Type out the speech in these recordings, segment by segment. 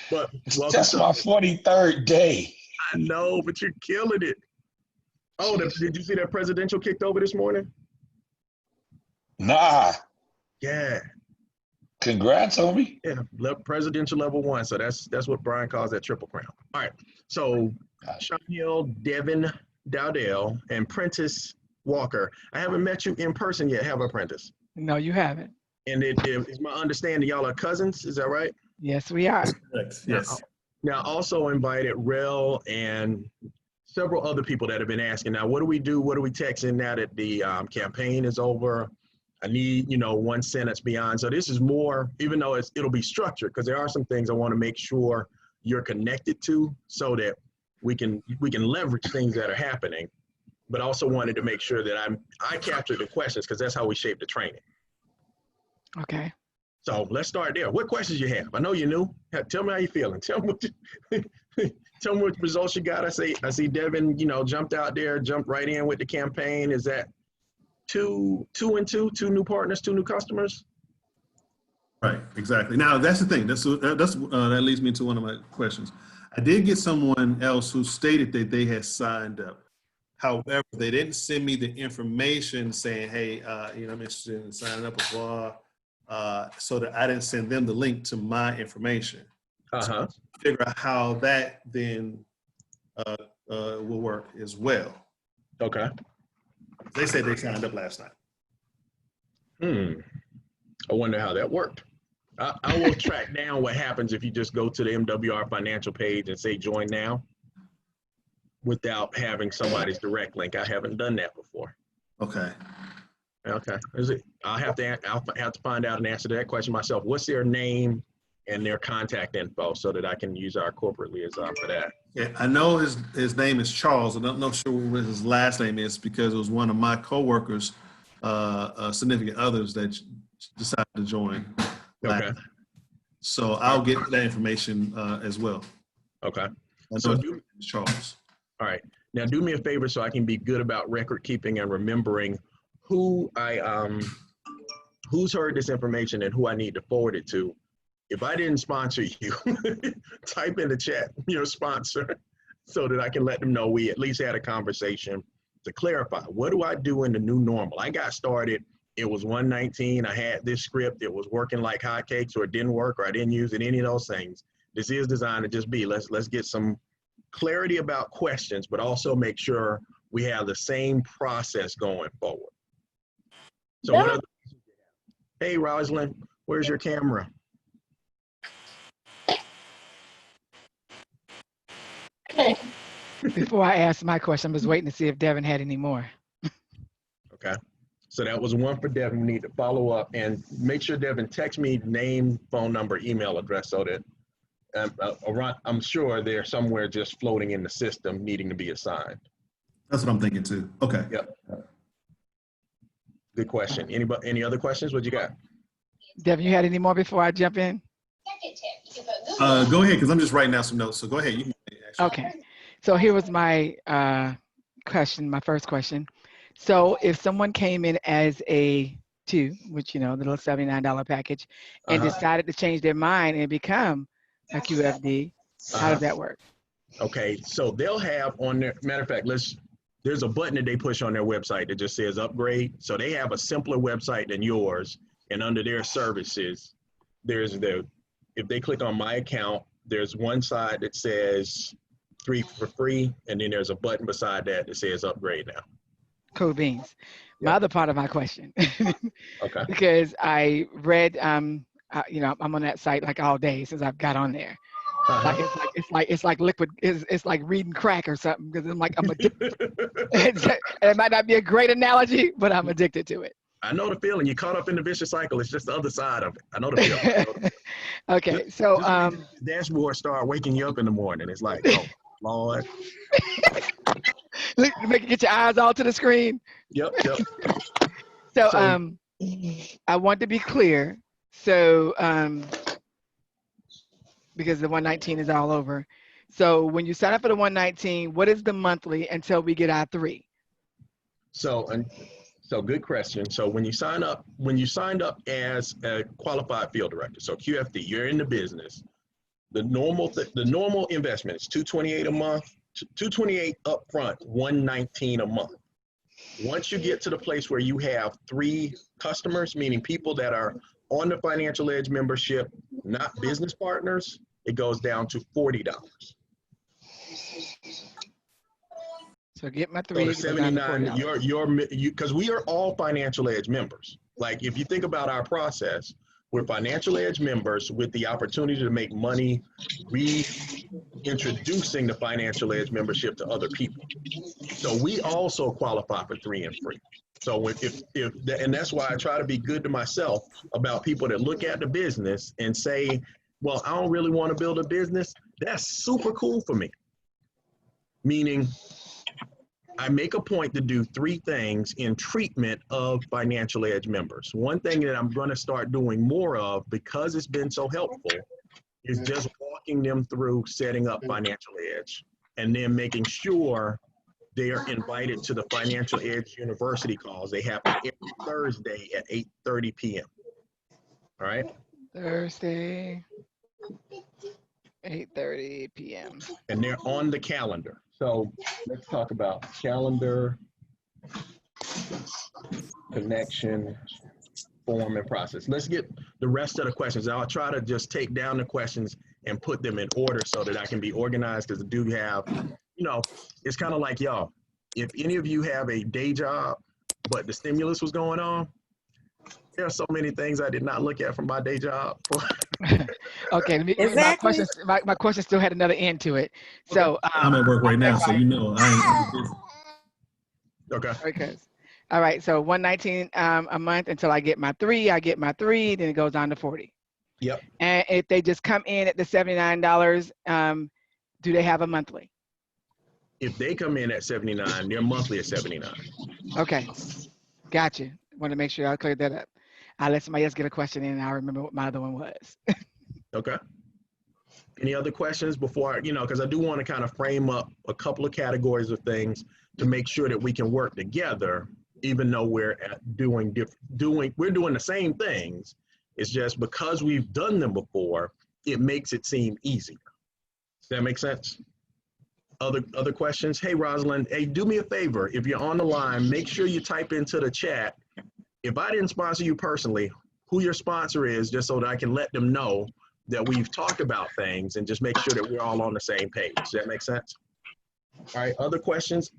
But That's my 43rd day. I know, but you're killing it. Oh, did you see that presidential kicked over this morning? Nah. Yeah. Congrats, homie. Yeah, presidential level 1. So that's what Brian calls that triple crown. All right. So Sean Hill, Devin Dowdell, and Prentice Walker. I haven't met you in person yet, have I, Prentice? No, you haven't. And it's my understanding y'all are cousins. Is that right? Yes, we are. Yes. Now, also invited Rel and several other people that have been asking. Now, what do we do? What are we texting now that the campaign is over? I need, 1 sentence beyond. So this is more, even though it'll be structured, because there are some things I want to make sure you're connected to so that we can leverage things that are happening, but also wanted to make sure that I captured the questions, because that's how we shape the training. Okay. So let's start there. What questions you have? I know you're new. Tell me how you're feeling. Tell me what results you got. I see Devin, jumped out there, jumped right in with the campaign. Is that two new partners, 2 new customers? Right, exactly. Now that's the thing. That leads me to one of my questions. I did get someone else who stated that they had signed up. However, they didn't send me the information saying, hey, I'm interested in signing up, blah, so that I didn't send them the link to my information. So figure out how that then will work as well. Okay. They said they signed up last night. I wonder how that worked. I will track down what happens if you just go to the MWR financial page and say join now without having somebody's direct link. I haven't done that before. Okay. I'll have to find out and answer that question myself. What's their name and their contact info so that I can use our corporate liaison for that? Yeah, I know his name is Charles. I'm not sure what his last name is because it was one of my coworkers, significant others that decided to join. Okay. So I'll get that information as well. Okay. So Charles. All right. Now do me a favor so I can be good about record keeping and remembering who's heard this information and who I need to forward it to. If I didn't sponsor you, type in the chat your sponsor so that I can let them know we at least had a conversation to clarify. What do I do in the new normal? I got started, it was 119. I had this script, it was working like hotcakes, or it didn't work, or I didn't use it, any of those things. This is designed to just be, let's get some clarity about questions, but also make sure we have the same process going forward. So what other, hey Rosalind, where's your camera? Before I ask my question, I'm just waiting to see if Devin had any more. Okay. So that was one for Devin. We need to follow up and make sure Devin text me name, phone number, email address so that I'm sure they're somewhere just floating in the system needing to be assigned. That's what I'm thinking too. Okay. Yep. Good question. Any other questions? What you got? Devin, you had any more before I jump in? Go ahead, because I'm just writing down some notes. So go ahead. You can Okay. So here was my question, my first question. So if someone came in as a 2, which, the little $79 package, and decided to change their mind and become a QFD, how does that work? Okay, so they'll have on their, matter of fact, there's a button that they push on their website that just says upgrade. So they have a simpler website than yours, and under their services, if they click on my account, there's one side that says 3 for free, and then there's a button beside that says upgrade now. Cool beans. My other part of my question, okay, because I read, I'm on that site like all day since I've got on there. It's like liquid. It's like reading crack or something, because I'm addicted. It might not be a great analogy, but I'm addicted to it. I know the feeling. You're caught up in the vicious cycle. It's just the other side of it. I know the feeling. Okay, so dashboard start waking you up in the morning. It's like, oh Lord. Make it get your eyes all to the screen. Yep. So I want to be clear. So because the 119 is all over. So when you sign up for the 119, what is the monthly until we get our 3? So So good question. So when you signed up as a qualified field director, so QFD, you're in the business. The normal investment is $228 a month, $228 upfront, $119 a month. Once you get to the place where you have 3 customers, meaning people that are on the Financial Edge membership, not business partners, it goes down to $40. So get my So 3. the 79, because we are all Financial Edge members. Like if you think about our process, we're Financial Edge members with the opportunity to make money reintroducing the Financial Edge membership to other people. So we also qualify for 3 and free. So and that's why I try to be good to myself about people that look at the business and say, well, I don't really want to build a business. That's super cool for me. Meaning I make a point to do 3 things in treatment of Financial Edge members. One thing that I'm going to start doing more of, because it's been so helpful, is just walking them through setting up Financial Edge and then making sure they are invited to the Financial Edge University calls. They happen every Thursday at 8:30 p.m. All right? Thursday, 8:30 p.m. And they're on the calendar. So let's talk about calendar, connection, form, and process. Let's get the rest of the questions. I'll try to just take down the questions and put them in order so that I can be organized, because I do have, it's kind of like y'all. If any of you have a day job, but the stimulus was going on, there are so many things I did not look at from my day job. Okay, Exactly. my question still had another end to it. So I'm at work right now, so I ain't. Okay. Okay. All right. So 119 a month until I get my 3. I get my 3, then it goes down to 40. Yep. And if they just come in at the $79, do they have a monthly? If they come in at 79, their monthly is 79. Okay. Gotcha. Want to make sure I cleared that up. I'll let somebody else get a question in, and I'll remember what my other one was. Okay. Any other questions before, because I do want to kind of frame up a couple of categories of things to make sure that we can work together, even though we're doing the same things. It's just because we've done them before, it makes it seem easier. Does that make sense? Other questions? Hey, Rosalind, hey, do me a favor. If you're on the line, make sure you type into the chat. If I didn't sponsor you personally, who your sponsor is, just so that I can let them know that we've talked about things and just make sure that we're all on the same page. Does that make sense? All right, other questions?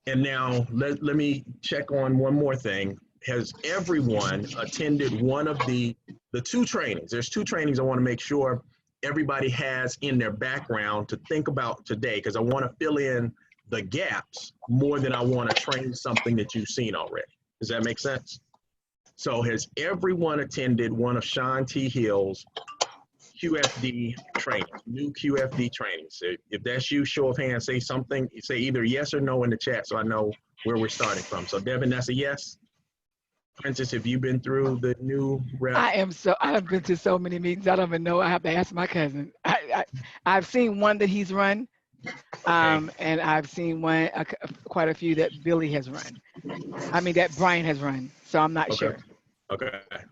And now let me check on one more thing. Has everyone attended one of the 2 trainings? There's 2 trainings I want to make sure everybody has in their background to think about today, because I want to fill in the gaps more than I want to train something that you've seen already. Does that make sense? So has everyone attended one of Sean T. Hill's QFD trainings, new QFD trainings? So if that's you, show of hands, say something, say either yes or no in the chat so I know where we're starting from. So Devin, that's a yes. Princess, have you been through the new rep? I've been to so many meetings, I don't even know. I have to ask my cousin. I've seen one that he's run, and I've seen quite a few that Billy has run. That Brian has run, so I'm not sure. Okay,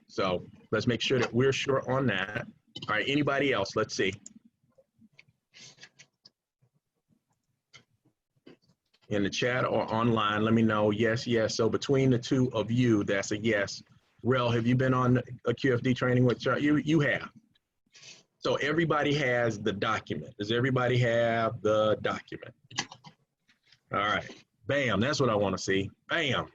so let's make sure that we're sure on that. All right, anybody else? Let's see. In the chat or online, let me know. Yes, yes. So between the 2 of you, that's a yes. Rel, have you been on a QFD training with Charlie? You have. So everybody has the document. Does everybody have the document? All right. Bam. That's what I want to see. Bam.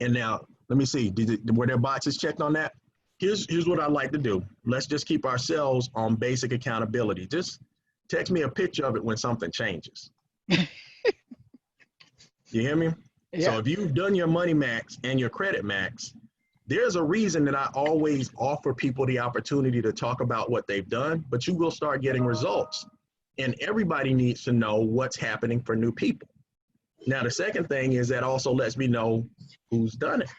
And now, let me see. Were there boxes checked on that? Here's what I like to do. Let's just keep ourselves on basic accountability. Just text me a picture of it when something changes. You hear me? Yeah. So if you've done your money max and your credit max, there's a reason that I always offer people the opportunity to talk about what they've done, but you will start getting results. And everybody needs to know what's happening for new people. Now, the second thing is that also lets me know who's done it.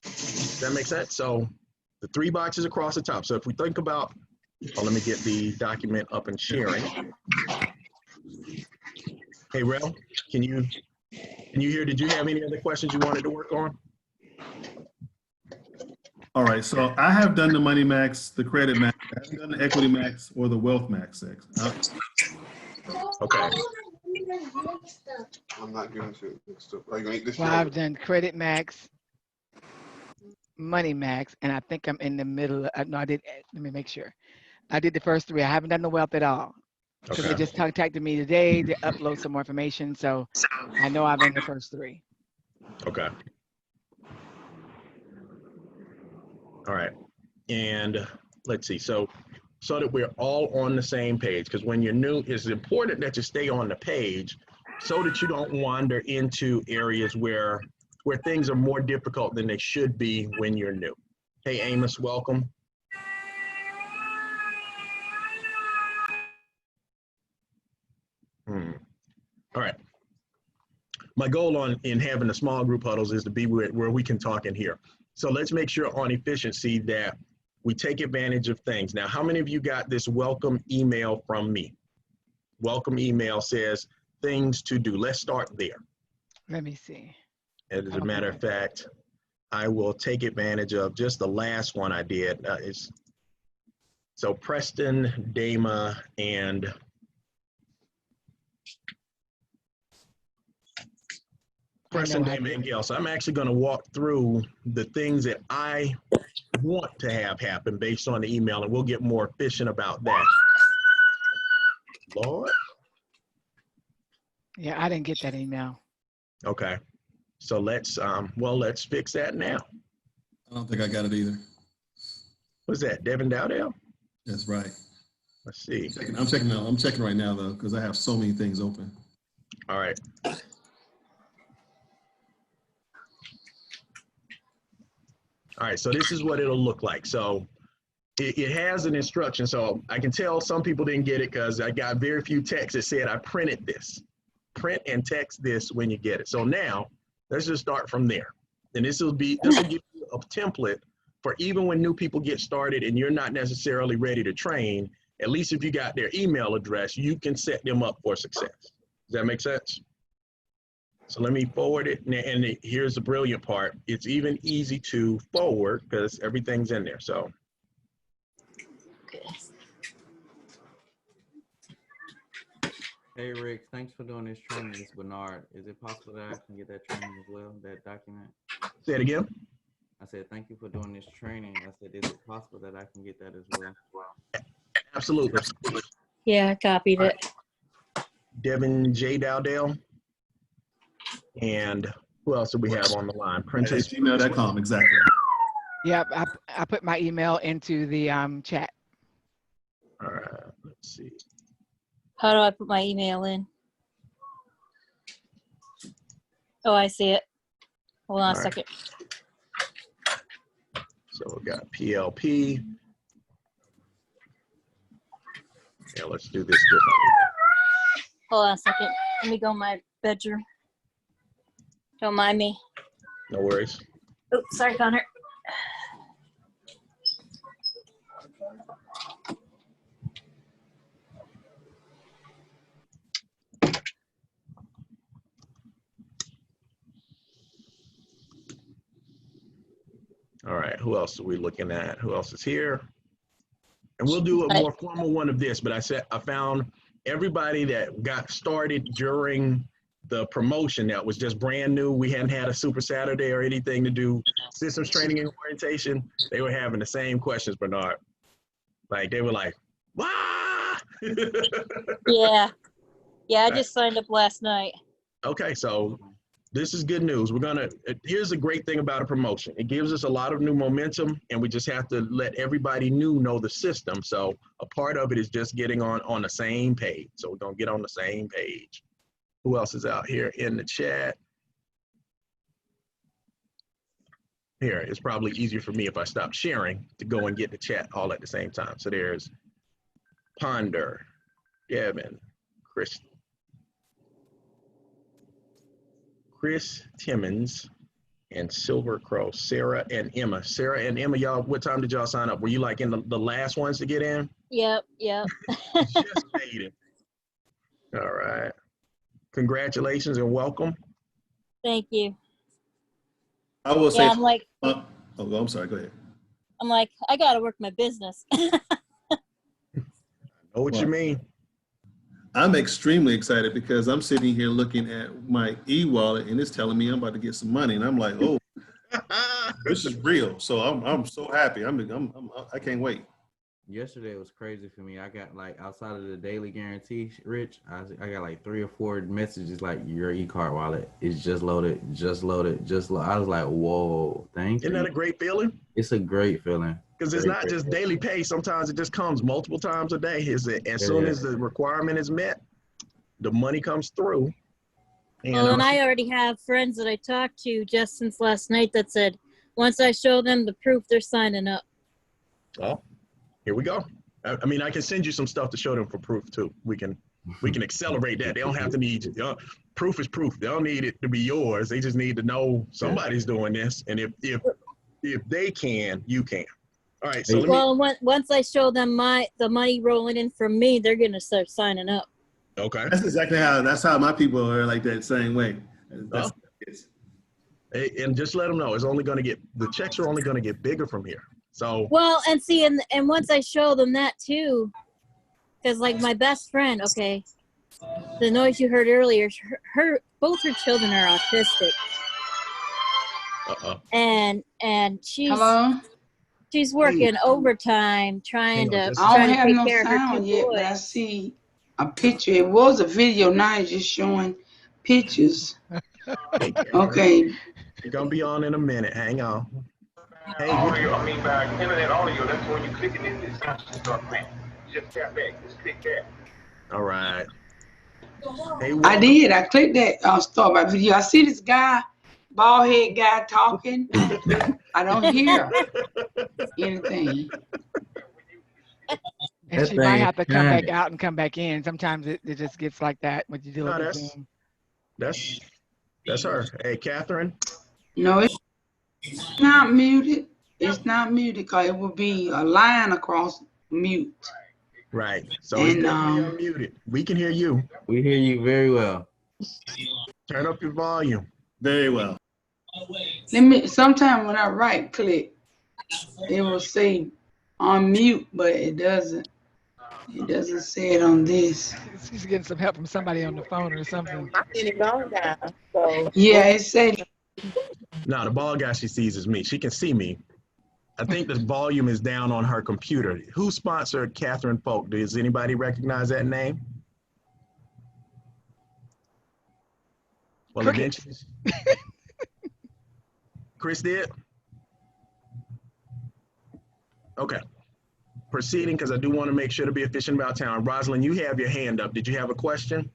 Does that make sense? So the 3 boxes across the top. So if we think about, let me get the document up and sharing. Hey, Rel, can you hear? Did you have any other questions you wanted to work on? All right, so I have done the money max, the credit max, I haven't done the equity max or the wealth max. Okay. I'm not giving to stuff. Are you gonna eat this? Well, I've done credit max, money max, and I think I'm in the middle. No, I did. Let me make sure. I did the first three. I haven't done the wealth at all. Because they Okay. just contacted me today to upload some more information. So I know I'm in the first three. Okay. All right. And let's see. So that we're all on the same page, because when you're new, it's important that you stay on the page so that you don't wander into areas where things are more difficult than they should be when you're new. Hey, Amos, welcome. All right. My goal in having the small group huddles is to be where we can talk in here. So let's make sure on efficiency that we take advantage of things. Now, how many of you got this welcome email from me? Welcome email says things to do. Let's start there. Let me see. As a matter of fact, I will take advantage of just the last one I did. So Preston, Dama, and Gail. So I'm actually going to walk through the things that I want to have happen based on the email, and we'll get more efficient about that. Lord. Yeah, I didn't get that email. Okay. So let's fix that now. I don't think I got it either. What's that, Devin Dowdell? That's right. Let's see. I'm checking right now though, because I have so many things open. All right. All right, so this is what it'll look like. So it has an instruction. So I can tell some people didn't get it because I got very few texts that said I printed this. Print and text this when you get it. So now let's just start from there. And this will give you a template for even when new people get started and you're not necessarily ready to train. At least if you got their email address, you can set them up for success. Does that make sense? So let me forward it. And here's the brilliant part. It's even easy to forward because everything's in there. So. Hey Rick, thanks for doing this training. It's Bernard. Is it possible that I can get that training as well, that document? Say it again. I said, thank you for doing this training. I said, is it possible that I can get that as well? Absolutely. Yeah, I copied it. Devin J. Dowdell. And who else do we have on the line? Princess. Gmail.com, exactly. Yep, I put my email into the chat. All right, let's see. How do I put my email in? Oh, I see it. Hold on a second. So we got PLP. Yeah, let's do this differently. Hold on a second. Let me go in my bedroom. Don't mind me. No worries. Oh, sorry, Connor. All right, who else are we looking at? Who else is here? And we'll do a more formal one of this, but I found everybody that got started during the promotion that was just brand new. We hadn't had a Super Saturday or anything to do systems training and orientation. They were having the same questions, Bernard. Like they were like, "Wah!" Yeah. Yeah, I just signed up last night. Okay, so this is good news. Here's a great thing about a promotion. It gives us a lot of new momentum, and we just have to let everybody new know the system. So a part of it is just getting on the same page. So we're gonna get on the same page. Who else is out here in the chat? Here, it's probably easier for me if I stop sharing to go and get the chat all at the same time. So there's Ponder, Devin, Chris Timmons, and Silver Crow, Sarah and Emma. Sarah and Emma, y'all, what time did y'all sign up? Were you like in the last ones to get in? Yep. Just made it. All right. Congratulations and welcome. Thank you. I will say, Yeah, I'm like, I'm sorry, go ahead. I gotta work my business. Know what you mean? I'm extremely excited because I'm sitting here looking at my e-wallet and it's telling me I'm about to get some money, and I'm like, oh, this is real. So I'm so happy. I can't wait. Yesterday was crazy for me. I got like outside of the daily guarantee, Rich, I got like 3 or 4 messages like your e-card wallet is just loaded, just loaded, just loaded. I was like, whoa, thank Isn't you. that a great feeling? It's a great feeling. Because it's not just daily pay. Sometimes it just comes multiple times a day. As soon as the requirement is met, the money comes through. And, Well, and I already have friends that I talked to just since last night that said, once I show them the proof, they're signing up. oh, here we go. I mean, I can send you some stuff to show them for proof too. We can accelerate that. They don't have to need proof is proof. They don't need it to be yours. They just need to know somebody's doing this. And if they can, you can. All right. So Once I show them the money rolling in from me, they're gonna start signing up. Okay. That's how my people are like that same way. And just let them know the checks are only going to get bigger from here. So well, and see, and once I show them that too, because like my best friend, okay, the noise you heard earlier, both her children are autistic, and she's working overtime trying to take care of her 2 boys. But I see a picture. It was a video. Now it's just showing pictures. Okay. You're gonna be on in a minute. Hang on. Hey, audio, by internet audio, that's when you click it in the sound start playing. Just tap back. Just click that. All right. Hey, I did. I clicked that start by video. I see this guy, bald head guy talking. I don't hear anything. And she might have to come back out and come back in. Sometimes it just gets like that when you do it with Zoom. That's her. Hey, Catherine. No, it's not muted. It's not muted because it would be a line across mute. Right. So it's definitely unmuted. We can hear you. We hear you very well. Turn up your volume. Very well. Sometime when I right click, it will say unmute, but it doesn't. It doesn't say it on this. She's getting some help from somebody on the phone or something. Yeah, it said. No, the ball guy she sees is me. She can see me. I think the volume is down on her computer. Who sponsored Catherine Folk? Does anybody recognize that name? Well, eventually. Chris did? Okay. Proceeding, because I do want to make sure to be efficient about time. Rosalind, you have your hand up. Did you have a question?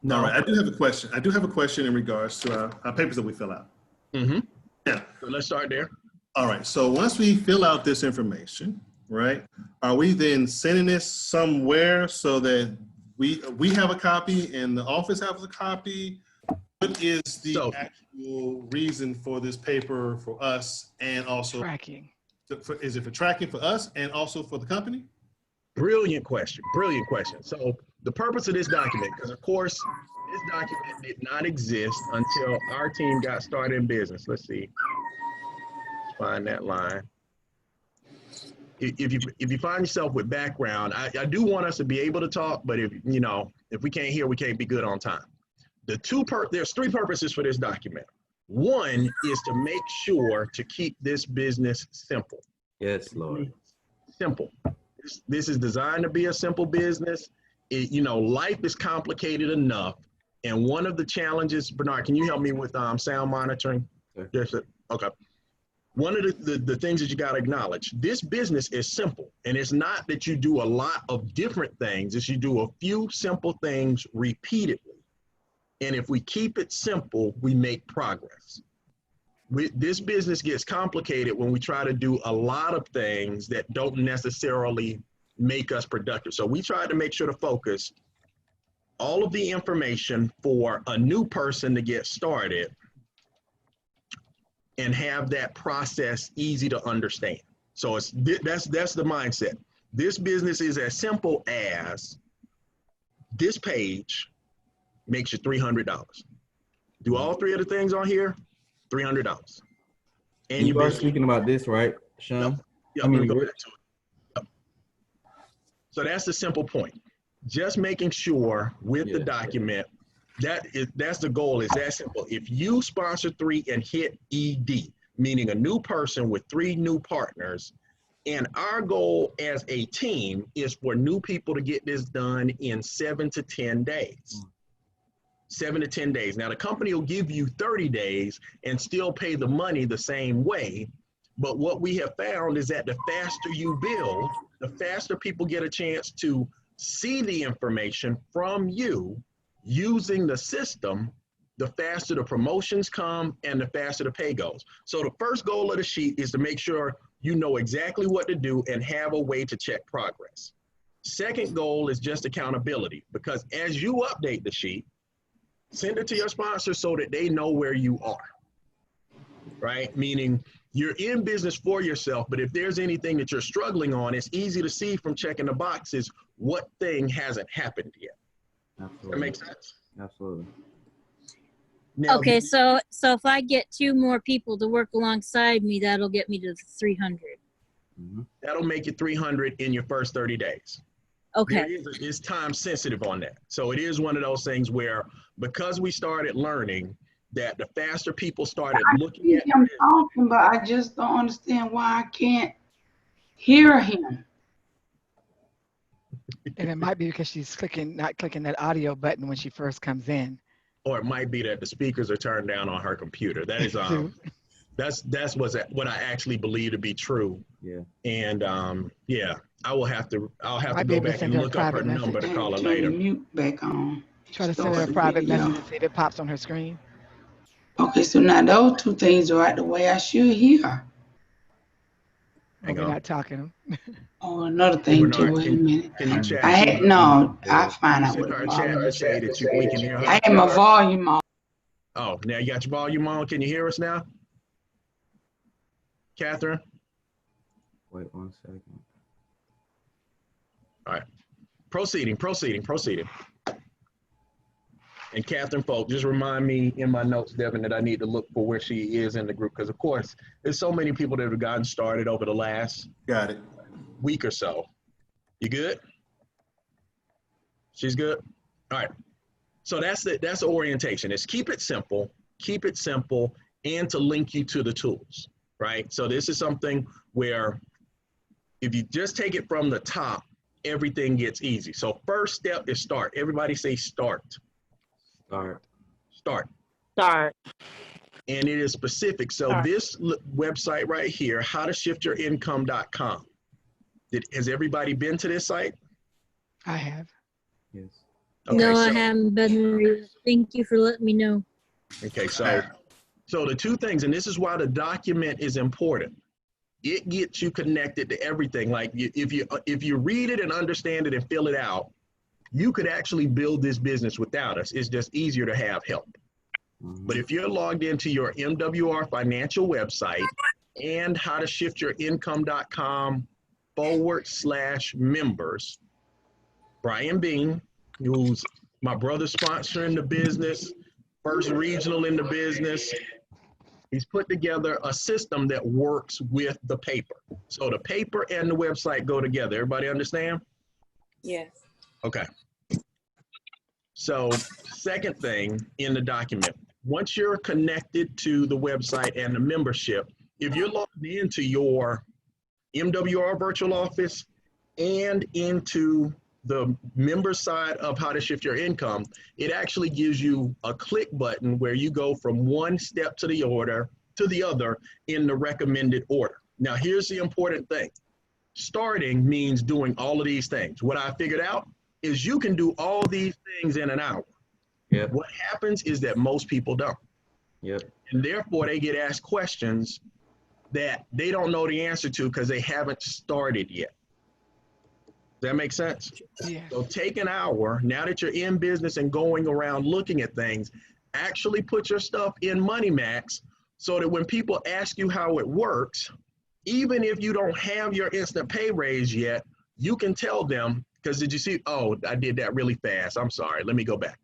No. All right, I do have a question. I do have a question in regards to our papers that we fill out. Mm-hmm. Yeah. So let's start there. All right. So once we fill out this information, right, are we then sending this somewhere so that we have a copy and the office has a copy? What is the actual reason for this paper for us and also tracking? Is it for tracking for us and also for the company? Brilliant question. Brilliant question. So the purpose of this document, because of course, this document did not exist until our team got started in business. Let's see. Let's find that line. If you find yourself with background, I do want us to be able to talk, but if we can't hear, we can't be good on time. There's 3 purposes for this document. One is to make sure to keep this business simple. Yes, Lord. Simple. This is designed to be a simple business. Life is complicated enough. And one of the challenges, Bernard, can you help me with sound monitoring? Sure. Yes, okay. One of the things that you got to acknowledge, this business is simple. And it's not that you do a lot of different things. It's you do a few simple things repeatedly. And if we keep it simple, we make progress. This business gets complicated when we try to do a lot of things that don't necessarily make us productive. So we try to make sure to focus all of the information for a new person to get started and have that process easy to understand. So that's the mindset. This business is as simple as this page makes you $300. Do all three of the things on here, $300. And You are speaking about this, right, Sean? Yeah, let me go back to it. Yep. So that's the simple point. Just making sure with the document, that's the goal, is that simple. If you sponsor 3 and hit ED, meaning a new person with 3 new partners, and our goal as a team is for new people to get this done in 7 to 10 days. 7 to 10 days. Now the company will give you 30 days and still pay the money the same way. But what we have found is that the faster you build, the faster people get a chance to see the information from you using the system, the faster the promotions come and the faster the pay goes. So the first goal of the sheet is to make sure you know exactly what to do and have a way to check progress. Second goal is just accountability, because as you update the sheet, send it to your sponsor so that they know where you are, right? Meaning you're in business for yourself, but if there's anything that you're struggling on, it's easy to see from checking the boxes what thing hasn't happened yet. Absolutely. That makes sense? Absolutely. Now, Okay, so if I get 2 more people to work alongside me, that'll get me to 300. that'll make it 300 in your first 30 days. Okay. It's time sensitive on that. So it is one of those things where, because we started learning that the faster people started looking at I'm talking, but I just don't understand why I can't hear him. And it might be because she's not clicking that audio button when she first comes in. Or it might be that the speakers are turned down on her computer. That is that's what I actually believe to be true. Yeah. And yeah, I'll have to Might be go able to back send and her a look up her private message. number to call her Turn later. the mute back on. Try to send her a Start the private video. message and see if it pops on her screen. Okay, so now those 2 things are right the way I should hear. But we're not talking. Oh, another thing too. Bernard, Wait a minute. can you chat? I had I find out Send what her the a chat problem and is. say that we can hear her. I had my volume on. Oh, now you got your volume on. Can you hear us now? Catherine? Wait 1 second. All right. Proceeding. And Catherine, folks, just remind me in my notes, Devin, that I need to look for where she is in the group, because, of course, there's so many people that have gotten started over the last week or so. You good? She's good? All right. So that's the orientation. Is keep it simple, and to link you to the tools, right? So this is something where if you just take it from the top, everything gets easy. So first step is start. Everybody say start. Start. And it is specific. So this website right here, howtoshiftyourincome.com. Has everybody been to this site? I have. Yes. Okay, No, so, I haven't been. Thank you for letting me know. okay, so the 2 things, and this is why the document is important. It gets you connected to everything. Like if you read it and understand it and fill it out, you could actually build this business without us. It's just easier to have help. But if you're logged into your MWR financial website and howtoshiftyourincome.com/members, Brian Bean, who's my brother sponsoring the business, first regional in the business, he's put together a system that works with the paper. So the paper and the website go together. Everybody understand? Yes. Okay. So second thing in the document, once you're connected to the website and the membership, if you're logged into your MWR virtual office and into the member side of How to Shift Your Income, it actually gives you a click button where you go from one step to the other in the recommended order. Now, here's the important thing. Starting means doing all of these things. What I figured out is you can do all these things in an hour. Yep. What happens is that most people don't. Yep. And therefore, they get asked questions that they don't know the answer to because they haven't started yet. Does that make sense? Yeah. So take an hour, now that you're in business and going around looking at things, actually put your stuff in Money Max so that when people ask you how it works, even if you don't have your instant pay raise yet, you can tell them, because did you see, oh, I did that really fast. I'm sorry. Let me go back.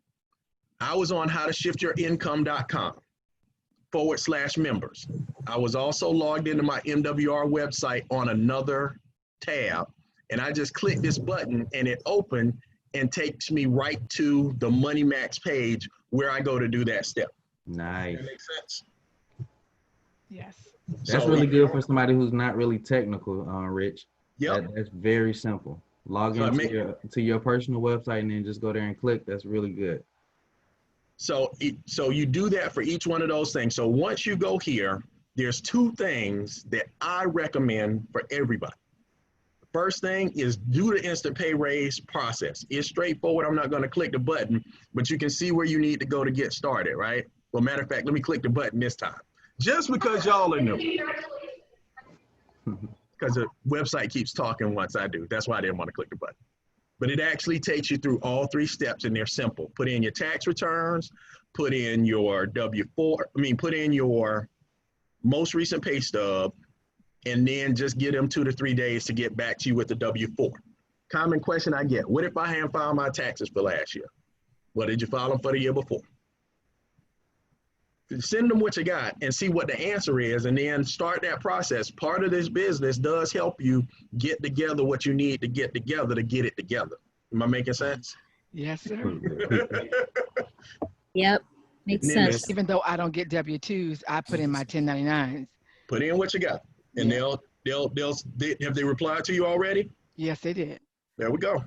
I was on howtoshiftyourincome.com/members. I was also logged into my MWR website on another tab, and I just clicked this button and it opened and takes me right to the Money Max page where I go to do that step. Nice. That makes sense? Yes. That's So, really good for somebody who's not really technical, Rich. Yep. That's very simple. Log So into your personal website and then just go there and click. That's really good. So you do that for each one of those things. So once you go here, there's two things that I recommend for everybody. First thing is do the instant pay raise process. It's straightforward. I'm not going to click the button, but you can see where you need to go to get started, right? Well, matter of fact, let me click the button this time. Just because y'all are new. Because the website keeps talking once I do. That's why I didn't want to click the button. But it actually takes you through all three steps, and they're simple. Put in your tax returns, put in your put in your most recent pay stub, and then just give them 2 to 3 days to get back to you with the W-4. Common question I get, what if I haven't filed my taxes for last year? Well, did you file them for the year before? Send them what you got and see what the answer is, and then start that process. Part of this business does help you get together what you need to get together to get it together. Am I making sense? Yes, sir. Yep. Makes sense. Even though I don't get W-2s, I put in my 1099s. Put in what you got, and they'll have they replied to you already? Yes, they did. There we go.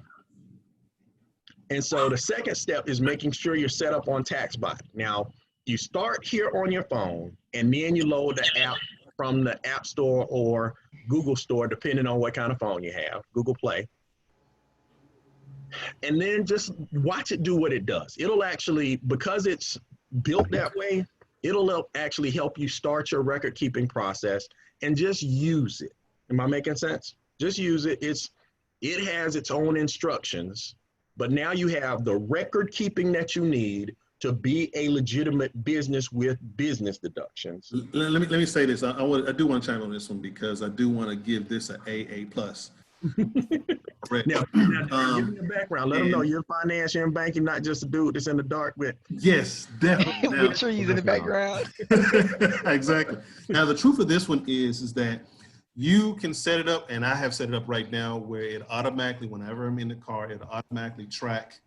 And so the second step is making sure you're set up on TaxBot. Now, you start here on your phone, and then you load the app from the App Store or Google Store, depending on what kind of phone you have, Google Play. And then just watch it do what it does. It'll actually, because it's built that way, it'll actually help you start your record keeping process and just use it. Am I making sense? Just use it. It has its own instructions, but now you have the record keeping that you need to be a legitimate business with business deductions. Let me say this. I do want to chime on this one because I do want to give this an AA+. Now give me a background. Let them know you're in finance, you're in banking, not just a dude that's in the dark with. Yes, definitely. With trees in the background. Exactly. Now, the truth of this one is that you can set it up, and I have set it up right now where it automatically, whenever I'm in the car, it automatically track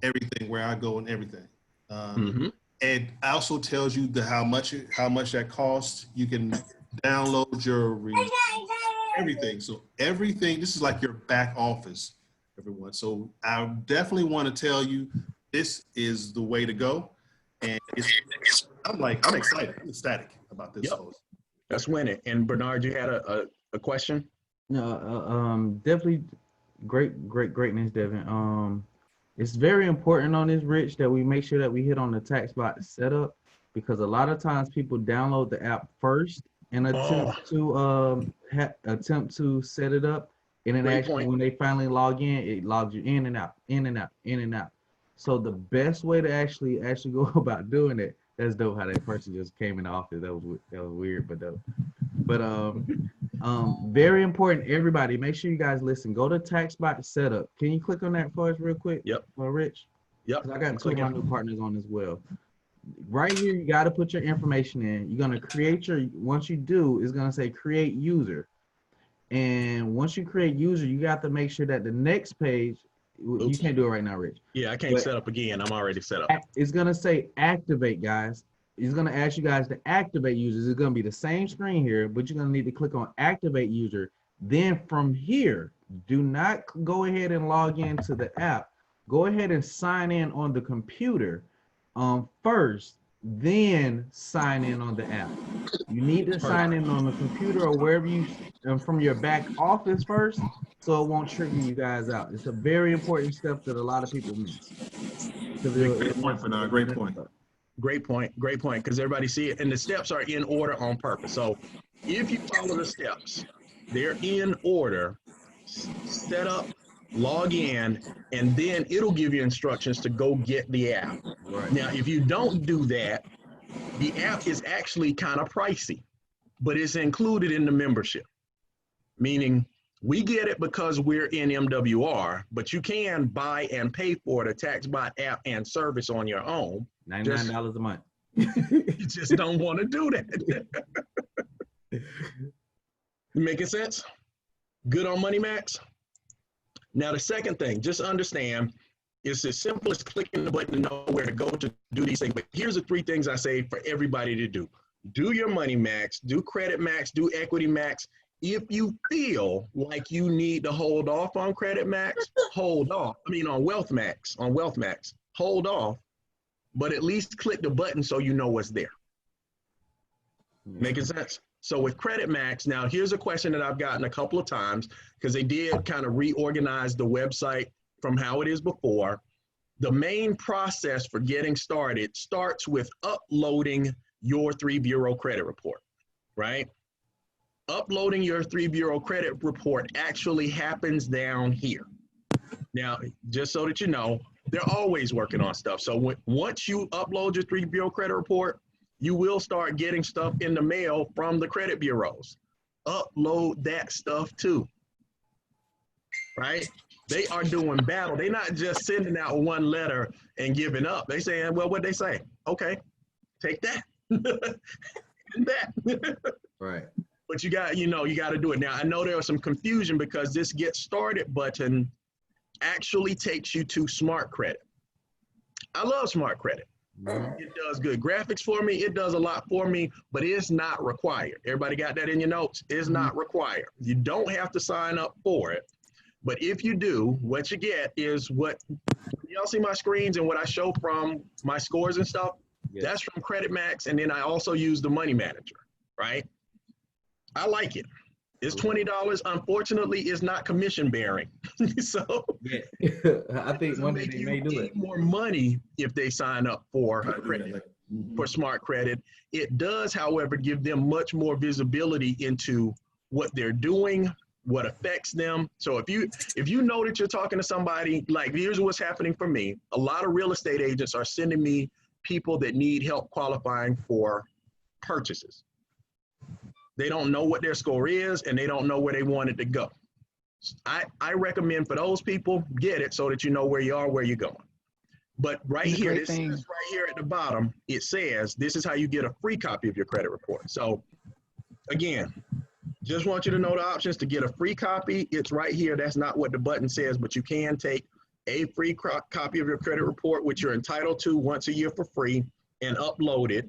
everything, where I go and everything. And also tells you how much that costs. You can download your everything. So everything, this is like your back office, everyone. So I definitely want to tell you, this is the way to go. And I'm excited. I'm ecstatic about this. Yep. That's winning. And Bernard, you had a question? No, definitely greatness, Devin. It's very important on this, Rich, that we make sure that we hit on the TaxBot setup, because a lot of times people download the app first and attempt to set it up, and then actually when they finally log in, it logs you in and out, in and out, in and out. So the best way to actually go about doing it, that's dope how that person just came in the office. That was weird, but dope. But very important, everybody, make sure you guys listen. Go to TaxBot setup. Can you click on that for us real quick? Yep. Rich? Yep. I got 2 of my new partners on as well. Right here, you got to put your information in. You're going to create once you do, it's going to say create user. And once you create user, you got to make sure that the next page, you can't do it right now, Rich. Yeah, I can't set up again. I'm already set up. It's going to say activate, guys. It's going to ask you guys to activate users. It's going to be the same screen here, but you're going to need to click on activate user. Then from here, do not go ahead and log into the app. Go ahead and sign in on the computer first, then sign in on the app. You need to sign in on the computer or wherever you, from your back office first, so it won't trigger you guys out. It's a very important step that a lot of people miss. Great point, Bernard. Great point. Great point, because everybody see it. And the steps are in order on purpose. So if you follow the steps, they're in order. Set up, log in, and then it'll give you instructions to go get the app. Right. Now, if you don't do that, the app is actually kind of pricey, but it's included in the membership. meaning we get it because we're in MWR, but you can buy and pay for the TaxBot app and service on your own. $99 a month. You just don't want to do that. Making sense? Good on Money Max? Now, the second thing, just understand, it's as simple as clicking the button to know where to go to do these things. But here's the 3 things I say for everybody to do. Do your Money Max, do Credit Max, do Equity Max. If you feel like you need to hold off on Credit Max, hold off. I mean, on Wealth Max, hold off, but at least click the button so you know what's there. Making sense? So with Credit Max, now here's a question that I've gotten a couple of times because they did kind of reorganize the website from how it is before. The main process for getting started starts with uploading your 3-bureau credit report, right? Uploading your 3-bureau credit report actually happens down here. Now, just so that you know, they're always working on stuff. So once you upload your 3-bureau credit report, you will start getting stuff in the mail from the credit bureaus. Upload that stuff too, right? They are doing battle. They're not just sending out one letter and giving up. They saying, well, what they say? Okay, take that and that. Right. But you got, you got to do it. Now, I know there was some confusion because this Get Started button actually takes you to Smart Credit. I love Smart Credit. It does good graphics for me. It does a lot for me, but it's not required. Everybody got that in your notes? It's not required. You don't have to sign up for it. But if you do, what you get is what y'all see my screens and what I show from my scores and stuff. Yes. That's from Credit Max. And then I also use the Money Manager, right? I like it. It's $20. Unfortunately, it's not commission bearing. So yeah. I think one day they may do it. More money if they sign up for credit, for Smart Credit. It does, however, give them much more visibility into what they're doing, what affects them. So if you know that you're talking to somebody, like here's what's happening for me. A lot of real estate agents are sending me people that need help qualifying for purchases. They don't know what their score is and they don't know where they want it to go. I recommend for those people, get it so that you know where you are, where you're going. But right here, this is right here at the bottom, it says, this is how you get a free copy of your credit report. So again, just want you to know the options to get a free copy. It's right here. That's not what the button says, but you can take a free copy of your credit report, which you're entitled to once a year for free, and upload it.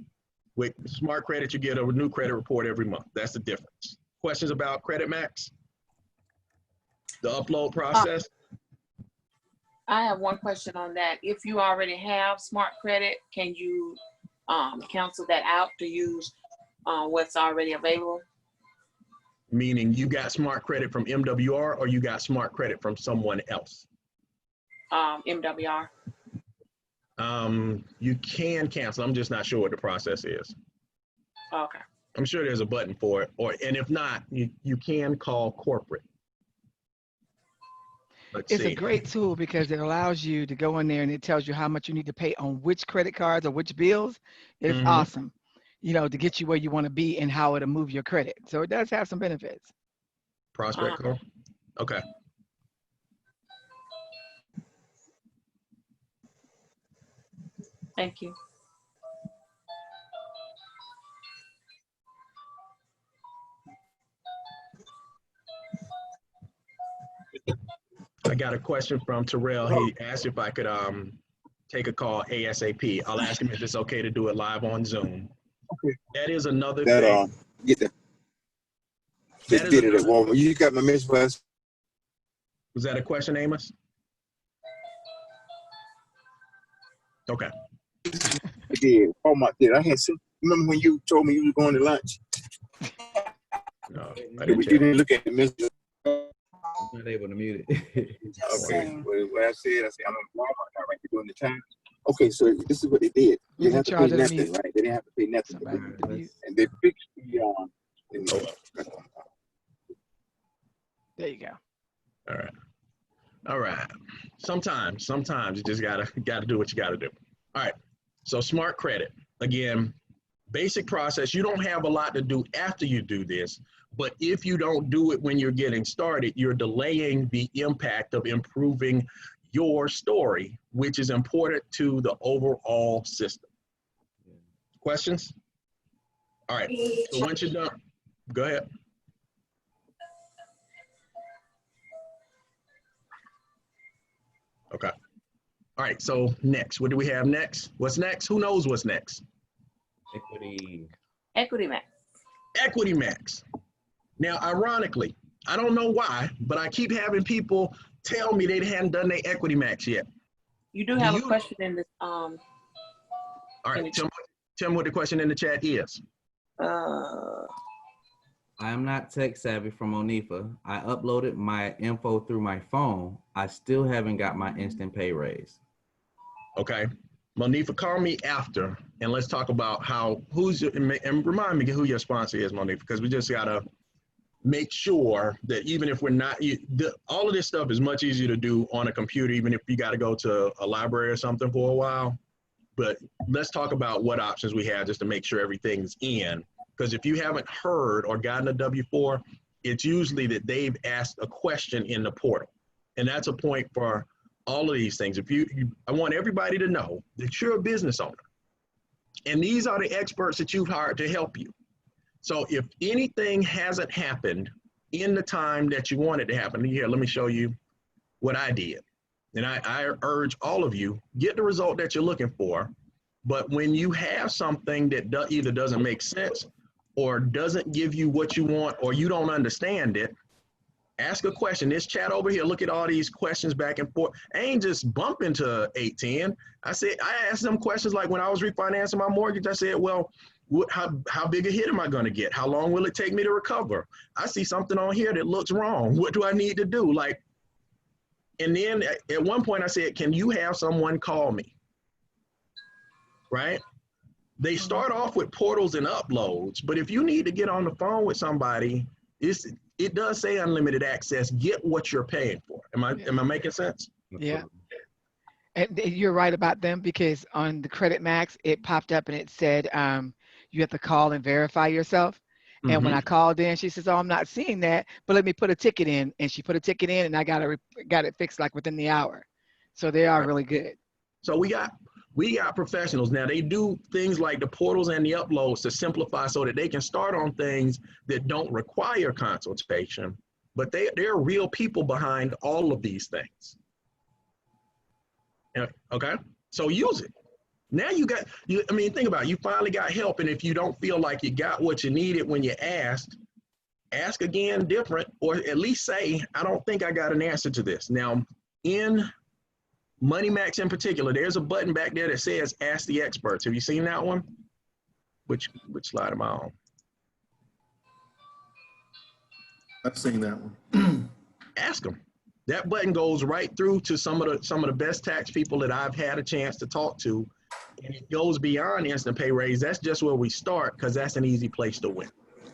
With Smart Credit, you get a new credit report every month. That's the difference. Questions about Credit Max? The upload process? I have one question on that. If you already have Smart Credit, can you cancel that out to use what's already available? Meaning you got Smart Credit from MWR or you got Smart Credit from someone else? MWR. You can cancel. I'm just not sure what the process is. Okay. I'm sure there's a button for it, and if not, you can call corporate. It's a great tool because it allows you to go in there and it tells you how much you need to pay on which credit cards or which bills. It's awesome, to get you where you want to be and how it'll move your credit. So it does have some benefits. Prospect call? Okay. Thank you. I got a question from Terrell. He asked if I could take a call ASAP. I'll ask him if it's okay to do it live on Zoom. Okay. That is another thing. Get that. Just did it at Walmart. You got my message for us? Was that a question, Amos? Okay. I did. Walmart did. I had seen. Remember when you told me you were going to lunch? No, you didn't look at the message. I'm not able to mute it. Okay. Well, what I said, I'm at Walmart now, right? You're doing the time. Okay, so this is what they did. They didn't have to pay nothing, right? They didn't have to pay nothing. And they fixed the There you go. All right. All right. Sometimes you just gotta do what you gotta do. All right. So Smart Credit. Again, Basic process. You don't have a lot to do after you do this, but if you don't do it when you're getting started, you're delaying the impact of improving your story, which is important to the overall system. Questions? All right, so once you're done, go ahead. Okay. All right, so next, what do we have next? What's next? Who knows what's next? Equity. Equity Max. Equity Max. Now, ironically, I don't know why, but I keep having people tell me they hadn't done their Equity Max yet. You do have a question in this. All right, tell me what the question in the chat is. I am not tech savvy from Onifa. I uploaded my info through my phone. I still haven't got my instant pay raise. Okay. Monifa, call me after and let's talk about and remind me who your sponsor is, Monifa, because we just got to make sure that even if we're not, all of this stuff is much easier to do on a computer, even if you got to go to a library or something for a while. But let's talk about what options we have just to make sure everything's in. Because if you haven't heard or gotten a W-4, it's usually that they've asked a question in the portal. And that's a point for all of these things. I want everybody to know that you're a business owner. And these are the experts that you've hired to help you. So if anything hasn't happened in the time that you want it to happen, here, let me show you what I did. And I urge all of you, get the result that you're looking for. But when you have something that either doesn't make sense or doesn't give you what you want, or you don't understand it, ask a question. This chat over here, look at all these questions back and forth. I ain't just bumping to 810. I asked them questions like when I was refinancing my mortgage, I said, well, how big a hit am I gonna get? How long will it take me to recover? I see something on here that looks wrong. What do I need to do? And then at one point I said, can you have someone call me? Right? They start off with portals and uploads, but if you need to get on the phone with somebody, it does say unlimited access. Get what you're paying for. Am I making sense? Yeah. And you're right about them, because on the Credit Max, it popped up and it said you have to call and verify yourself. And when I called in, she says, oh, I'm not seeing that, but let me put a ticket in. And she put a ticket in and I got it fixed like within the hour. So they are really good. So we got professionals. Now they do things like the portals and the uploads to simplify so that they can start on things that don't require consultation, but there are real people behind all of these things. Okay, so use it. Now think about it. You finally got help, and if you don't feel like you got what you needed when you asked, ask again different, or at least say, I don't think I got an answer to this. Now, in Money Max in particular, there's a button back there that says Ask the Experts. Have you seen that one? Which slide am I on? I've seen that one. Ask them. That button goes right through to some of the best tax people that I've had a chance to talk to, and it goes beyond instant pay raise. That's just where we start, because that's an easy place to win.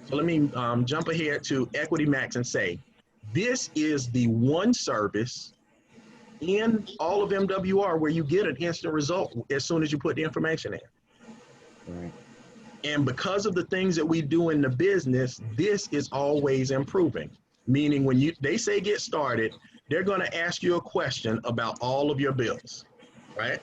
So let me jump ahead to Equity Max and say, this is the one service in all of MWR where you get an instant result as soon as you put the information in. Right. And because of the things that we do in the business, this is always improving. Meaning when they say get started, they're going to ask you a question about all of your bills, right?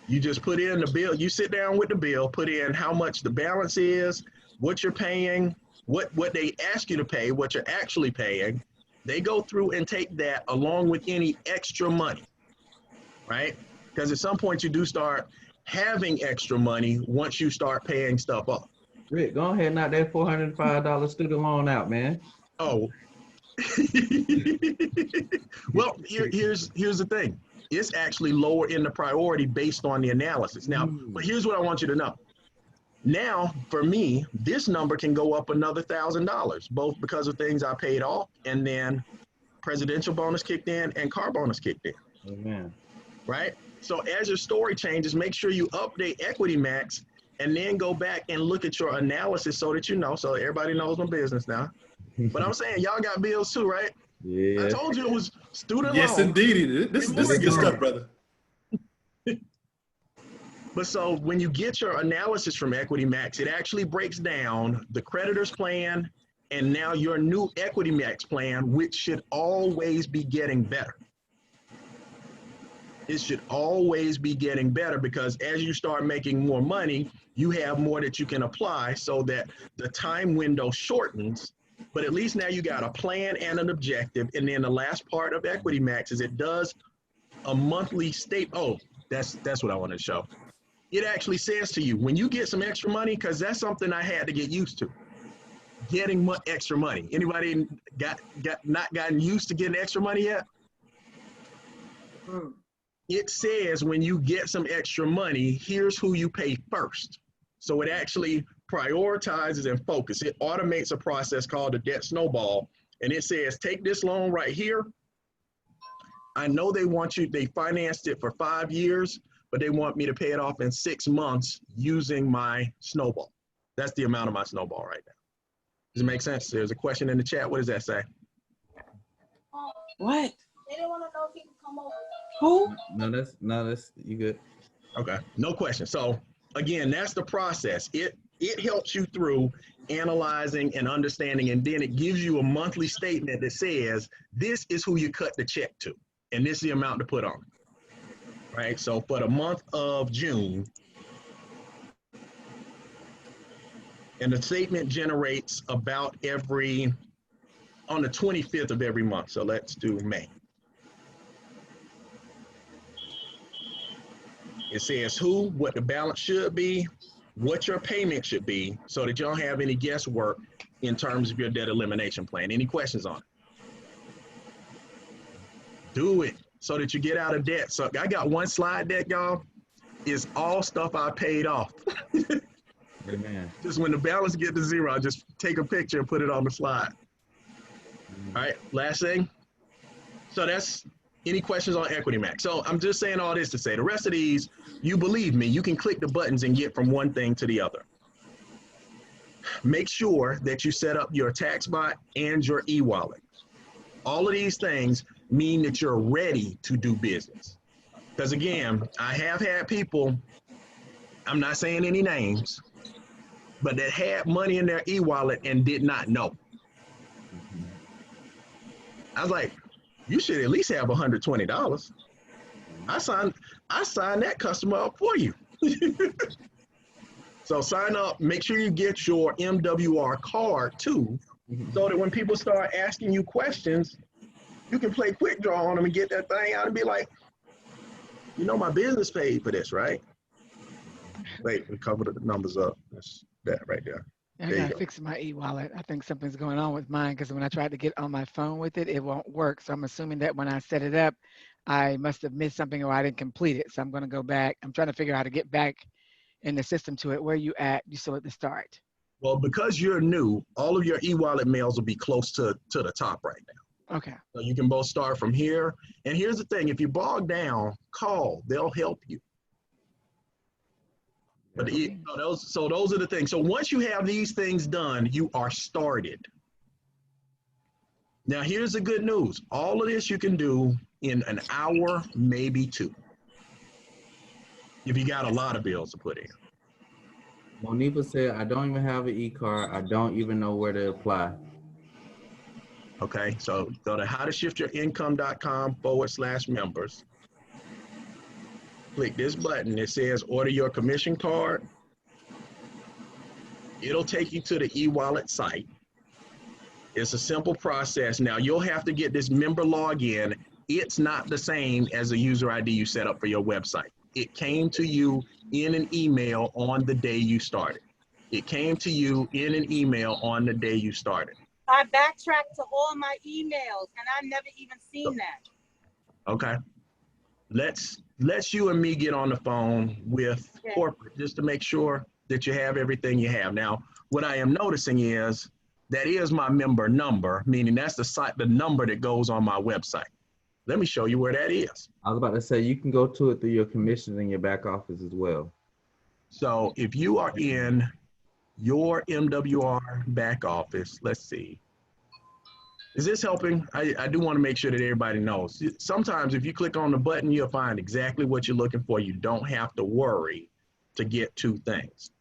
You just put in the bill, you sit down with the bill, put in how much the balance is, what you're paying, what they ask you to pay, what you're actually paying. They go through and take that along with any extra money, right? Because at some point you do start having extra money once you start paying stuff up. Rick, go ahead and knock that $405 student loan out, man. Oh. Well, here's the thing. It's actually lower in the priority based on the analysis. Now, but here's what I want you to know. Now, for me, this number can go up another $1,000, both because of things I paid off, and then presidential bonus kicked in and car bonus kicked in. Amen. Right? So as your story changes, make sure you update Equity Max and then go back and look at your analysis so that you know, so everybody knows my business now. But I'm saying y'all got bills too, right? Yeah. I told you it was student Yes, loan. indeed. This is good stuff, brother. But so when you get your analysis from Equity Max, it actually breaks down the creditor's plan and now your new Equity Max plan, which should always be getting better. It should always be getting better because as you start making more money, you have more that you can apply so that the time window shortens. But at least now you got a plan and an objective. And then the last part of Equity Max is it does a monthly state. Oh, that's what I want to show. It actually says to you, when you get some extra money, because that's something I had to get used to, getting extra money. Anybody not gotten used to getting extra money yet? It says when you get some extra money, here's who you pay first. So it actually prioritizes and focuses. It automates a process called the debt snowball. And it says, take this loan right here. I know they financed it for 5 years, but they want me to pay it off in 6 months using my snowball. That's the amount of my snowball right now. Does it make sense? There's a question in the chat. What does that say? What? They didn't want to know if he could come over. Who? No, that's you good. Okay, no question. So again, that's the process. It helps you through analyzing and understanding, and then it gives you a monthly statement that says, this is who you cut the check to, and this is the amount to put on. Right, so for the month of June, and the statement generates about on the 25th of every month. So let's do May. It says who, what the balance should be, what your payment should be, so that you don't have any guesswork in terms of your debt elimination plan. Any questions on it? Do it so that you get out of debt. So I got one slide deck, y'all. It's all stuff I paid off. Amen. Just when the balance gets to zero, I just take a picture and put it on the slide. All right, last thing. So that's any questions on Equity Max. So I'm just saying all this to say the rest of these, you believe me, you can click the buttons and get from one thing to the other. Make sure that you set up your tax bot and your e-wallet. All of these things mean that you're ready to do business. Because again, I have had people, I'm not saying any names, but that had money in their e-wallet and did not know. I was like, you should at least have $120. I signed that customer up for you. So sign up, make sure you get your MWR card too, so that when people start asking you questions, you can play quick draw on them and get that thing out and be like, you know, my business paid for this, right? Wait, we covered the numbers up. That's that right there. I gotta fix my e-wallet. I think something's going on with mine because when I tried to get on my phone with it, it won't work. So I'm assuming that when I set it up, I must have missed something or I didn't complete it. So I'm gonna go back. I'm trying to figure out how to get back in the system to it. Where you at? You still at the start? Well, because you're new, all of your e-wallet mails will be close to the top right now. Okay. So you can both start from here. And here's the thing, if you bog down, call, they'll help you. But those are the things. So once you have these things done, you are started. Now here's the good news. All of this you can do in an hour, maybe 2. If you got a lot of bills to put in. Monifa said, I don't even have an e-card. I don't even know where to apply. Okay, so go to howtoshiftyourincome.com/members. Click this button. It says order your commission card. It'll take you to the e-wallet site. It's a simple process. Now you'll have to get this member login. It's not the same as a user ID you set up for your website. It came to you in an email on the day you started. It came to you in an email on the day you started. I backtracked to all my emails and I've never even seen that. Okay. Let's you and me get on the phone with corporate just to make sure that you have everything you have. Now, what I am noticing is that is my member number, meaning that's the number that goes on my website. Let me show you where that is. I was about to say, you can go to it through your commissions in your back office as well. So if you are in your MWR back office, let's see. Is this helping? I do want to make sure that everybody knows. Sometimes if you click on the button, you'll find exactly what you're looking for. You don't have to worry to get two things.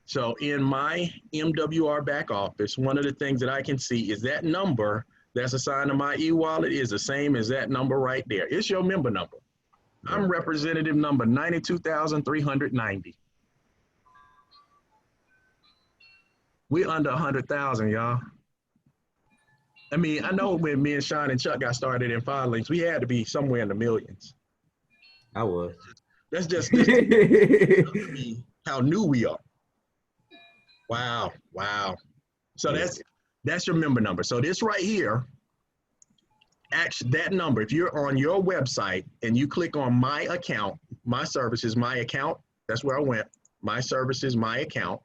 So in my MWR back office, one of the things that I can see is that number that's assigned to my e-wallet is the same as that number right there. It's your member number. I'm representative number 92,390. We're under 100,000, y'all. I mean, I know when me and Sean and Chuck got started in Firelinks, we had to be somewhere in the millions. I was. That's just how new we are. Wow, wow. So that's your member number. So this right here, actually that number, if you're on your website and you click on my account, my services, my account, that's where I went, my services, my account.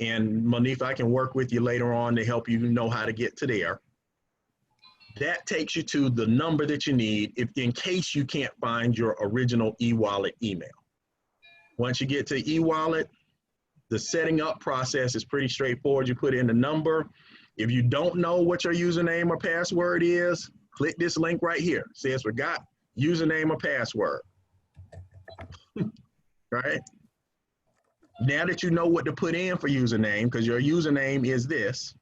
And Monifa, I can work with you later on to help you know how to get to there. That takes you to the number that you need in case you can't find your original e-wallet email. Once you get to e-wallet, the setting up process is pretty straightforward. You put in the number. If you don't know what your username or password is, click this link right here. It says forgot username or password. Right? Now that you know what to put in for username, because your username is this,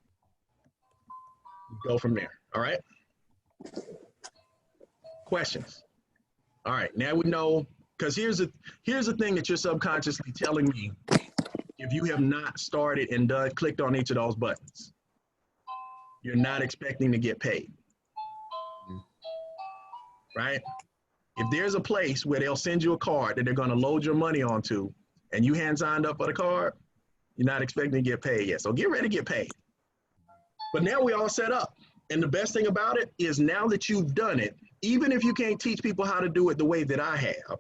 go from there. All right? Questions? All right, now we know, because here's the thing that you're subconsciously telling me if you have not started and clicked on each of those buttons. You're not expecting to get paid. Right? If there's a place where they'll send you a card that they're going to load your money onto and you hadn't signed up for the card, you're not expecting to get paid yet. So get ready to get paid. But now we're all set up. And the best thing about it is now that you've done it, even if you can't teach people how to do it the way that I have,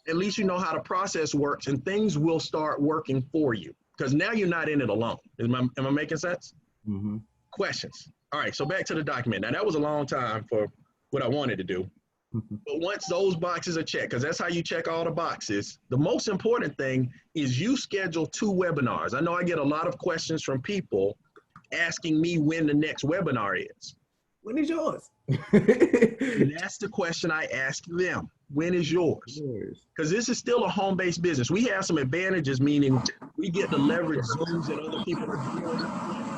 at least you know how the process works and things will start working for you because now you're not in it alone. Am I making sense? Mm-hmm. Questions? All right, so back to the document. Now that was a long time for what I wanted to do. But once those boxes are checked, because that's how you check all the boxes, the most important thing is you schedule 2 webinars. I know I get a lot of questions from people asking me when the next webinar is. When is yours? And that's the question I ask them. When is yours? Because this is still a home-based business. We have some advantages, meaning we get to leverage Zooms that other people are doing.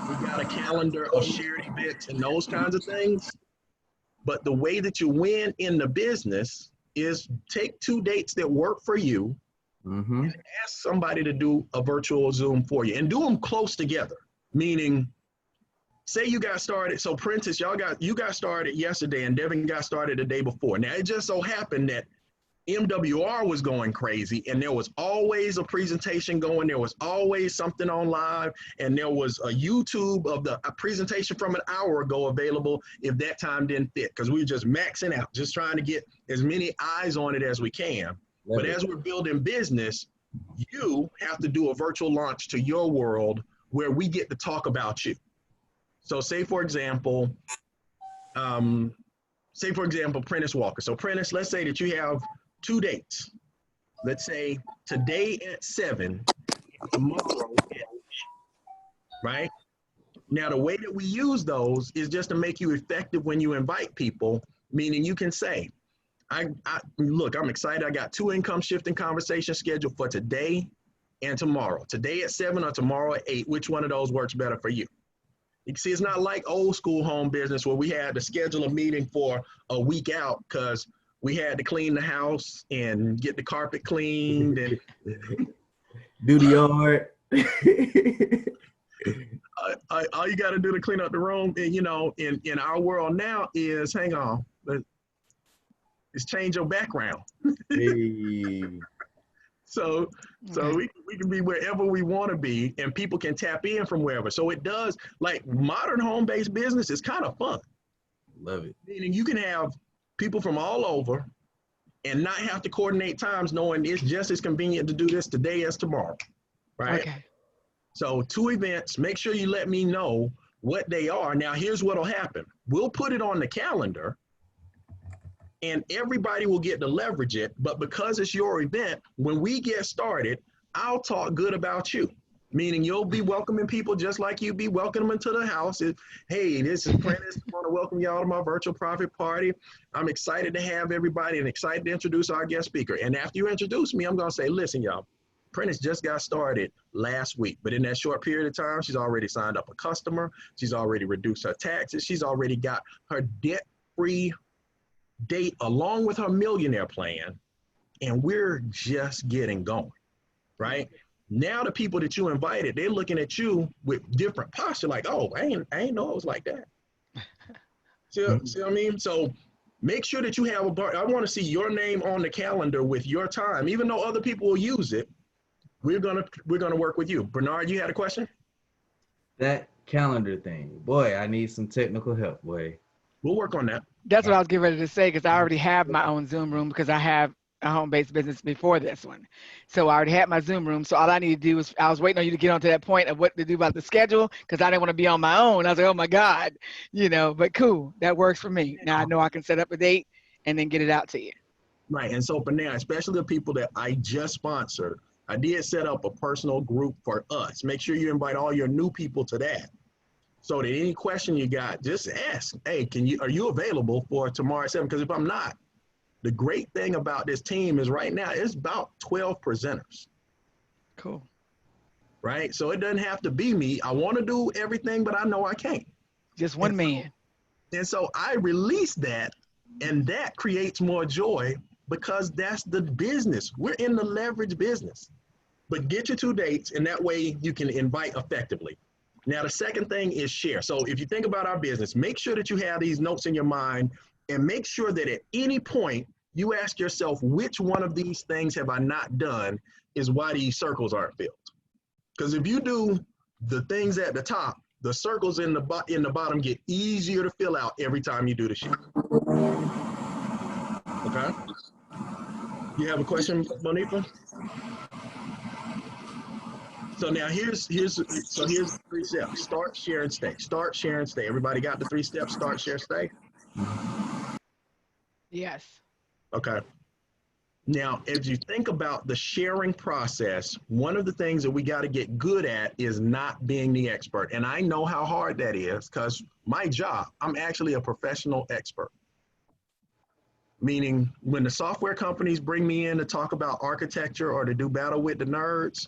We got a calendar of shared events and those kinds of things. But the way that you win in the business is take 2 dates that work for you and ask somebody to do a virtual Zoom for you and do them close together. Meaning, say you got started, so Prentice, you got started yesterday and Devin got started the day before. Now it just so happened that MWR was going crazy and there was always a presentation going, there was always something on live, and there was a YouTube of a presentation from an hour ago available if that time didn't fit, because we were just maxing out, just trying to get as many eyes on it as we can. But as we're building business, you have to do a virtual launch to your world where we get to talk about you. So say for example, Prentice Walker. So Prentice, let's say that you have 2 dates. Let's say today at 7, tomorrow at 8, right? Now, the way that we use those is just to make you effective when you invite people, meaning you can say, look, I'm excited. I got 2 income shifting conversations scheduled for today and tomorrow. Today at 7 or tomorrow at 8, which one of those works better for you? You can see it's not like old school home business where we had to schedule a meeting for a week out because we had to clean the house and get the carpet cleaned and do the yard. All you got to do to clean up the room, and you know, in our world now is, hang on, is change your background. Hey. So we can be wherever we want to be, and people can tap in from wherever. So it does, like modern home-based business is kind of fun. Love it. Meaning you can have people from all over and not have to coordinate times, knowing it's just as convenient to do this today as tomorrow, right? Okay. So 2 events, make sure you let me know what they are. Now here's what'll happen. We'll put it on the calendar and everybody will get to leverage it, but because it's your event, when we get started, I'll talk good about you. Meaning you'll be welcoming people just like you be welcoming them to the house. Hey, this is Prentice. I want to welcome y'all to my virtual private party. I'm excited to have everybody and excited to introduce our guest speaker. And after you introduce me, I'm going to say, listen, y'all, Prentice just got started last week, but in that short period of time, she's already signed up a customer. She's already reduced her taxes. She's already got her debt-free date along with her millionaire plan. And we're just getting going, right? Now the people that you invited, they're looking at you with different posture, like, oh, I ain't know it was like that. See what I mean? So make sure that you have I want to see your name on the calendar with your time, even though other people will use it. We're gonna work with you. Bernard, you had a question? That calendar thing, boy, I need some technical help, boy. We'll work on that. That's what I was getting ready to say, because I already have my own Zoom room, because I have a home-based business before this one. So I already had my Zoom room. So all I need to do is, I was waiting on you to get onto that point of what to do about the schedule, because I didn't want to be on my own. I was like, oh my God, you know, but cool. That works for me. Now I know I can set up a date and then get it out to you. Right. And so for now, especially the people that I just sponsored, I did set up a personal group for us. Make sure you invite all your new people to that. So that any question you got, just ask, hey, are you available for tomorrow at 7? Because if I'm not, the great thing about this team is right now it's about 12 presenters. Cool. Right? So it doesn't have to be me. I want to do everything, but I know I can't. Just one man. And so I release that, and that creates more joy because that's the business. We're in the leverage business. But get your 2 dates, and that way you can invite effectively. Now, the second thing is share. So if you think about our business, make sure that you have these notes in your mind, and make sure that at any point you ask yourself, which one of these things have I not done is why these circles aren't filled. Because if you do the things at the top, the circles in the bottom get easier to fill out every time you do the sheet. Okay? You have a question, Monifa? So now here's 3 steps. Start, share, and stay. Start, share, and stay. Everybody got the 3 steps? Start, share, stay? Yes. Okay. Now, as you think about the sharing process, one of the things that we got to get good at is not being the expert. And I know how hard that is because my job, I'm actually a professional expert. Meaning when the software companies bring me in to talk about architecture or to do battle with the nerds,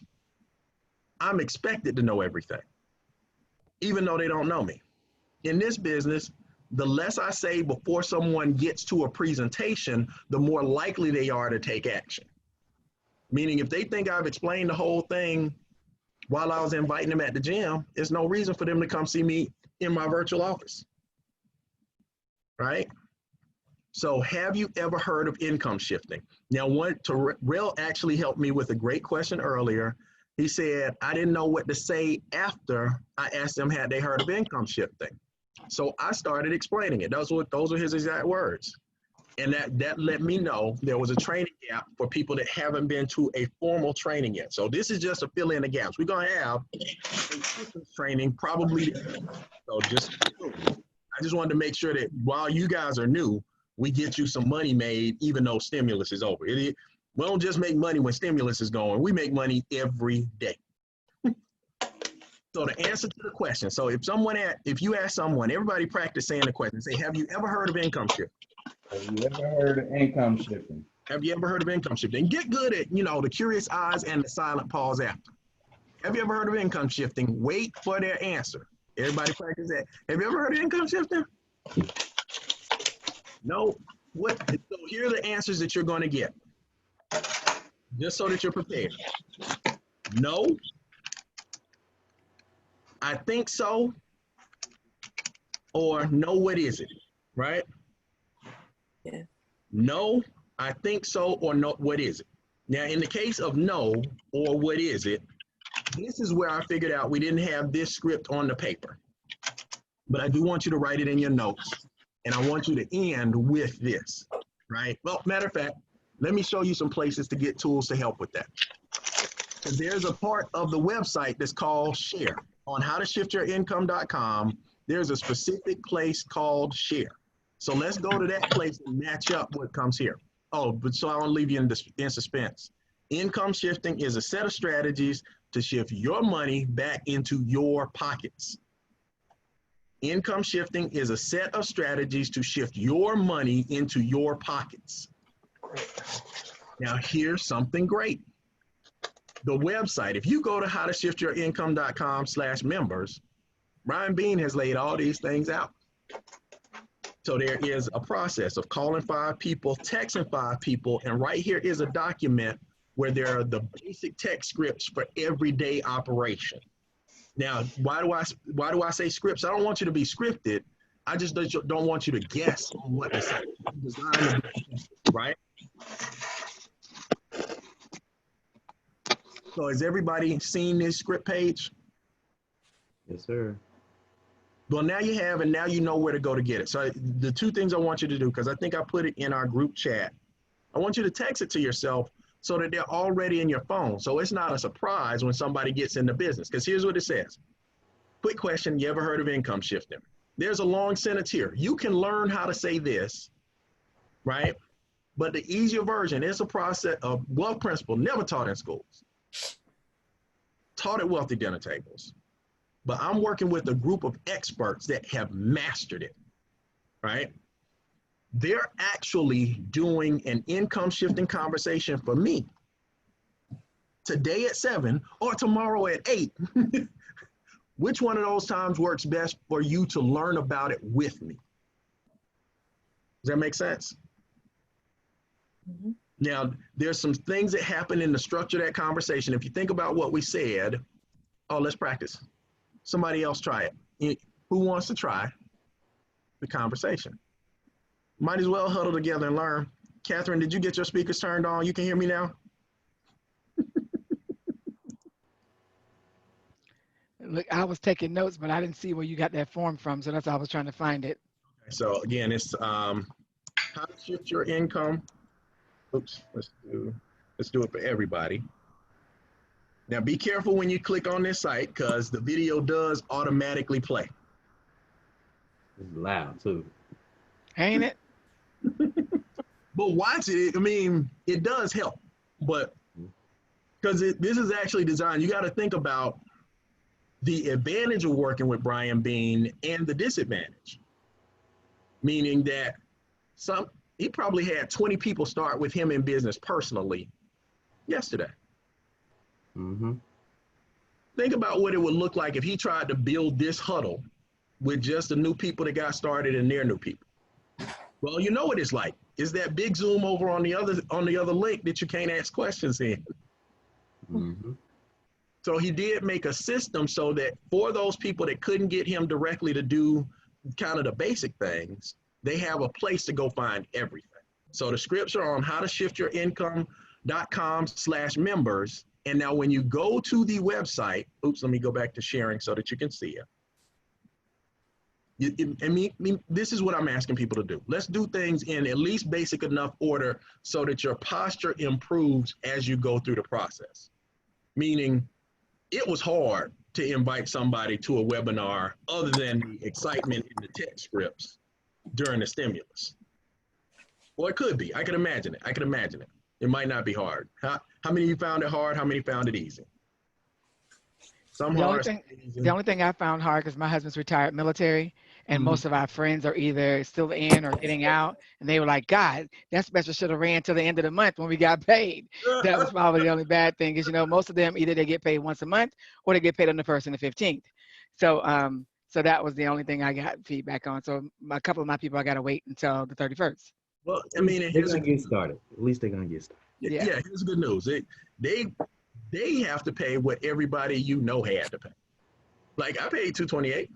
I'm expected to know everything, even though they don't know me. In this business, the less I say before someone gets to a presentation, the more likely they are to take action. Meaning if they think I've explained the whole thing while I was inviting them at the gym, there's no reason for them to come see me in my virtual office, right? So have you ever heard of income shifting? Now, Terrell actually helped me with a great question earlier. He said, I didn't know what to say after I asked them had they heard of income shifting. So I started explaining it. Those are his exact words. And that let me know there was a training gap for people that haven't been to a formal training yet. So this is just to fill in the gaps. We're going to have a systems training probably. So I just wanted to make sure that while you guys are new, we get you some money made, even though stimulus is over. We don't just make money when stimulus is going. We make money every day. So the answer to the question, so if you ask someone, everybody practice saying the question, say, have you ever heard of income shifting? Have you ever heard of income shifting? Have you ever heard of income shifting? Get good at, the curious eyes and the silent pause after. Have you ever heard of income shifting? Wait for their answer. Everybody practice that. Have you ever heard of income shifting? No. What? So here are the answers that you're going to get, just so that you're prepared. No. I think so, or no, what is it, right? Yeah. No, I think so, or no, what is it? Now, in the case of no, or what is it, this is where I figured out we didn't have this script on the paper. But I do want you to write it in your notes, and I want you to end with this, right? Well, matter of fact, let me show you some places to get tools to help with that. So there's a part of the website that's called Share. On howtoshiftyourincome.com, there's a specific place called Share. So let's go to that place and match up what comes here. Oh, but so I won't leave you in suspense. Income shifting is a set of strategies to shift your money back into your pockets. Income shifting is a set of strategies to shift your money into your pockets. Now, here's something great. the website, if you go to howtoshiftyourincome.com/members, Brian Bean has laid all these things out. So there is a process of calling 5 people, texting 5 people, and right here is a document where there are the basic text scripts for everyday operation. Now, why do I say scripts? I don't want you to be scripted. I just don't want you to guess on what to say. Design, right? So has everybody seen this script page? Yes, sir. Well, now you have, and now you know where to go to get it. So the 2 things I want you to do, because I think I put it in our group chat, I want you to text it to yourself so that they're already in your phone. So it's not a surprise when somebody gets into business. Because here's what it says. Quick question, you ever heard of income shifting? There's a long sentence here. You can learn how to say this, right? But the easier version is a process of wealth principle never taught in schools. Taught at wealthy dinner tables. But I'm working with a group of experts that have mastered it, right? They're actually doing an income shifting conversation for me today at 7 or tomorrow at 8. Which one of those times works best for you to learn about it with me? Does that make sense? Mm-hmm. Now, there's some things that happen in the structure of that conversation. If you think about what we said, oh, let's practice. Somebody else try it. Who wants to try the conversation? Might as well huddle together and learn. Catherine, did you get your speakers turned on? You can hear me now? Look, I was taking notes, but I didn't see where you got that form from, so that's why I was trying to find it. So again, it's how to shift your income. Oops, let's do it for everybody. Now be careful when you click on this site because the video does automatically play. It's loud too. Ain't it? But watch it. I mean, it does help, but because this is actually designed, you got to think about the advantage of working with Brian Bean and the disadvantage, meaning that he probably had 20 people start with him in business personally yesterday. Mm-hmm. Think about what it would look like if he tried to build this huddle with just the new people that got started and their new people. Well, you know what it's like. It's that big Zoom over on the other link that you can't ask questions in. Mm-hmm. So he did make a system so that for those people that couldn't get him directly to do kind of the basic things, they have a place to go find everything. So the scripts are on howtoshiftyourincome.com/members. And now when you go to the website, oops, let me go back to sharing so that you can see it. This is what I'm asking people to do. Let's do things in at least basic enough order so that your posture improves as you go through the process. Meaning, it was hard to invite somebody to a webinar other than the excitement in the text scripts during the stimulus. Well, it could be. I can imagine it. It might not be hard. How many of you found it hard? How many found it easy? The only thing I found hard, because my husband's retired military, and most of our friends are either still in or getting out, and they were like, God, that special should have ran till the end of the month when we got paid. That was probably the only bad thing, is, most of them, either they get paid once a month or they get paid on the 1st and the 15th. So so that was the only thing I got feedback on. So a couple of my people, I got to wait until the 31st. Well, I mean, they're going to get started. At least they're going to get started. Yeah, here's the good news. They have to pay what everybody had to pay. Like, I paid $228.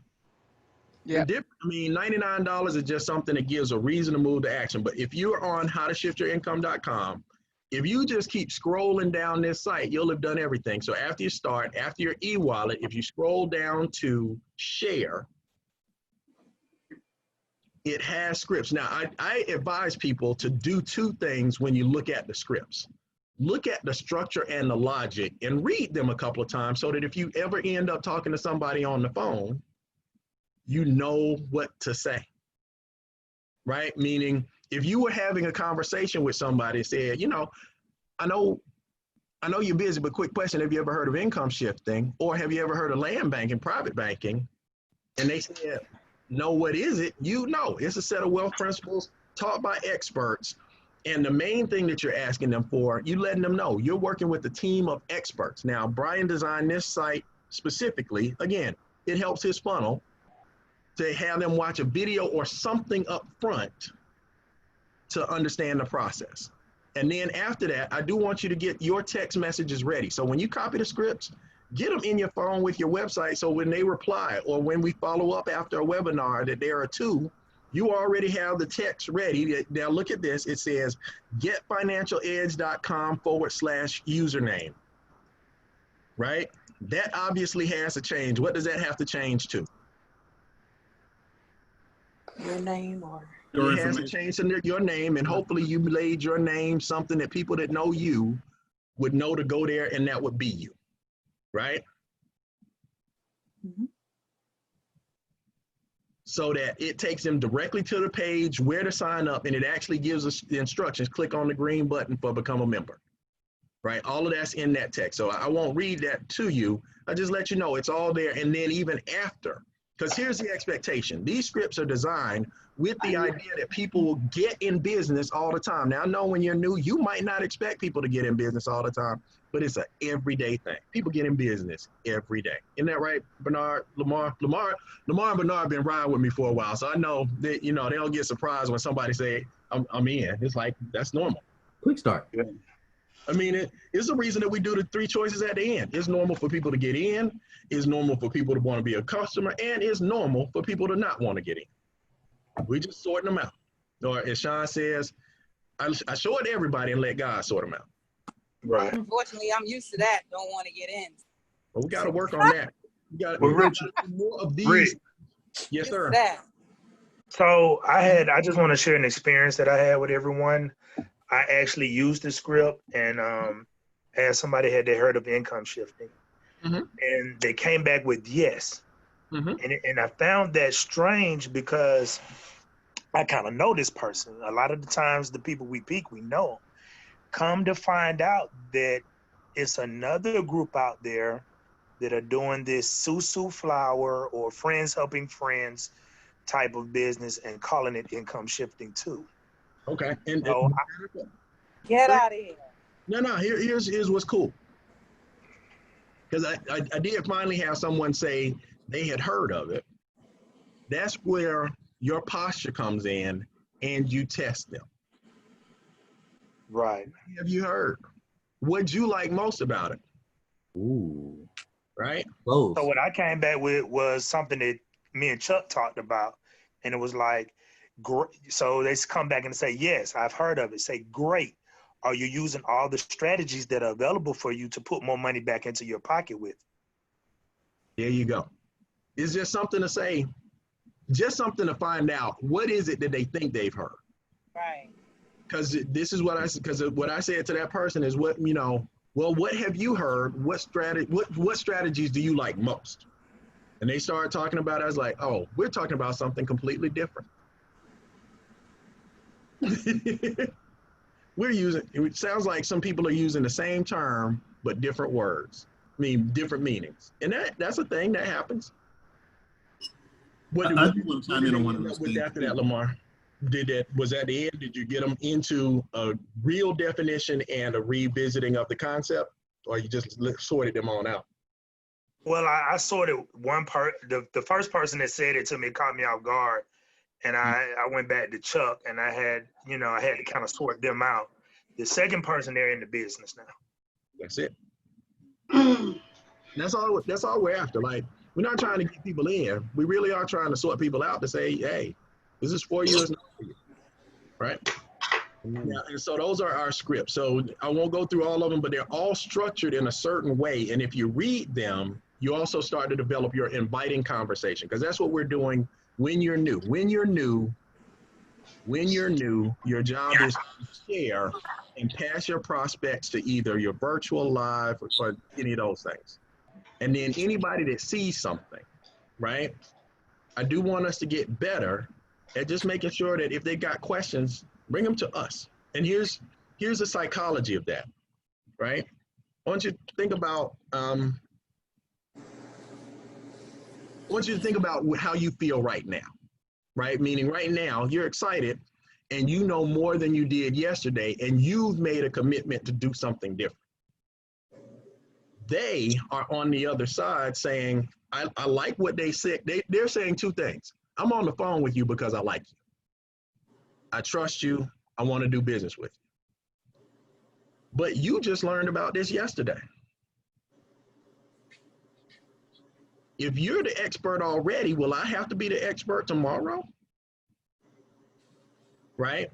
Yeah. I mean, $99 is just something that gives a reason to move to action. But if you're on howtoshiftyourincome.com, if you just keep scrolling down this site, you'll have done everything. So after you start, after your e-wallet, if you scroll down to share, it has scripts. Now, I advise people to do 2 things when you look at the scripts. Look at the structure and the logic and read them a couple of times so that if you ever end up talking to somebody on the phone, you know what to say, right? Meaning, if you were having a conversation with somebody and said, I know you're busy, but quick question, have you ever heard of income shifting? Or have you ever heard of land banking, private banking? And they said, no, what is it? It's a set of wealth principles taught by experts. And the main thing that you're asking them for, you letting them know you're working with a team of experts. Now, Brian designed this site specifically. Again, it helps his funnel to have them watch a video or something up front to understand the process. And then after that, I do want you to get your text messages ready. So when you copy the scripts, get them in your phone with your website. So when they reply or when we follow up after a webinar that there are two, you already have the text ready. Now look at this. It says getfinancialedge.com/username, right? That obviously has to change. What does that have to change to? Your name or? It has to change to your name, and hopefully you laid your name, something that people that know you would know to go there, and that would be you, right? Mm-hmm. So that it takes them directly to the page where to sign up, and it actually gives us the instructions. Click on the green button for become a member, right? All of that's in that text. So I won't read that to you. I just let you know it's all there. And then even after, because here's the expectation. These scripts are designed with the idea that people will get in business all the time. Now, I know when you're new, you might not expect people to get in business all the time, but it's an everyday thing. People get in business every day. Isn't that right, Bernard, Lamar and Bernard been riding with me for a while, so I know that, you know, they don't get surprised when somebody say, I'm in. It's like, that's normal. Quick start. Yeah. I mean, it's a reason that we do the 3 choices at the end. It's normal for people to get in, it's normal for people to want to be a customer, and it's normal for people to not want to get in. We just sorting them out. Or as Sean says, I show it to everybody and let God sort them out. Right. Unfortunately, I'm used to that. Don't want to get in. But we got to work on that. We got more of these. Rick. Yes, sir. So I just want to share an experience that I had with everyone. I actually used the script and had somebody they heard of income shifting, and they came back with yes. And I found that strange because I kind of know this person. A lot of the times the people we pick, we know. Come to find out that it's another group out there that are doing this Susu flower or friends helping friends type of business and calling it income shifting too. Okay. And so get out of here. No, here's what's cool. Because I did finally have someone say they had heard of it. That's where your posture comes in and you test them. Right. What have you heard? What'd you like most about it? Ooh. Right? Close. So what I came back with was something that me and Chuck talked about. And it was like, so they come back and say, yes, I've heard of it. Say, great. Are you using all the strategies that are available for you to put more money back into your pocket with? There you go. It's just something to say, just something to find out. What is it that they think they've heard? Right. Because this is what I said to that person is what, you know, well, what have you heard? What strategies do you like most? And they started talking about it. I was like, oh, we're talking about something completely different. It sounds like some people are using the same term, but different words. I mean, different meanings. And that's a thing that happens. I do want to chime in on one of those things. After that, Lamar, was that the end? Did you get them into a real definition and a revisiting of the concept, or you just sorted them on out? Well, I sorted one part. The first person that said it to me caught me off guard, and I went back to Chuck, and I had to kind of sort them out. The second person, they're in the business now. That's it. That's all we're after. Like, we're not trying to get people in. We really are trying to sort people out to say, hey, this is for you, it's not for you. Right? Yeah, and so those are our scripts. So I won't go through all of them, but they're all structured in a certain way. And if you read them, you also start to develop your inviting conversation, because that's what we're doing when you're new. When you're new, your job is to share and pass your prospects to either your virtual live or any of those things. And then anybody that sees something, right? I do want us to get better at just making sure that if they got questions, bring them to us. And here's the psychology of that, right? I want you to think about how you feel right now, right? Meaning right now you're excited and you know more than you did yesterday, and you've made a commitment to do something different. They are on the other side saying, I like what they said. They're saying two things. I'm on the phone with you because I like you. I trust you. I want to do business with you. But you just learned about this yesterday. If you're the expert already, will I have to be the expert tomorrow? Right?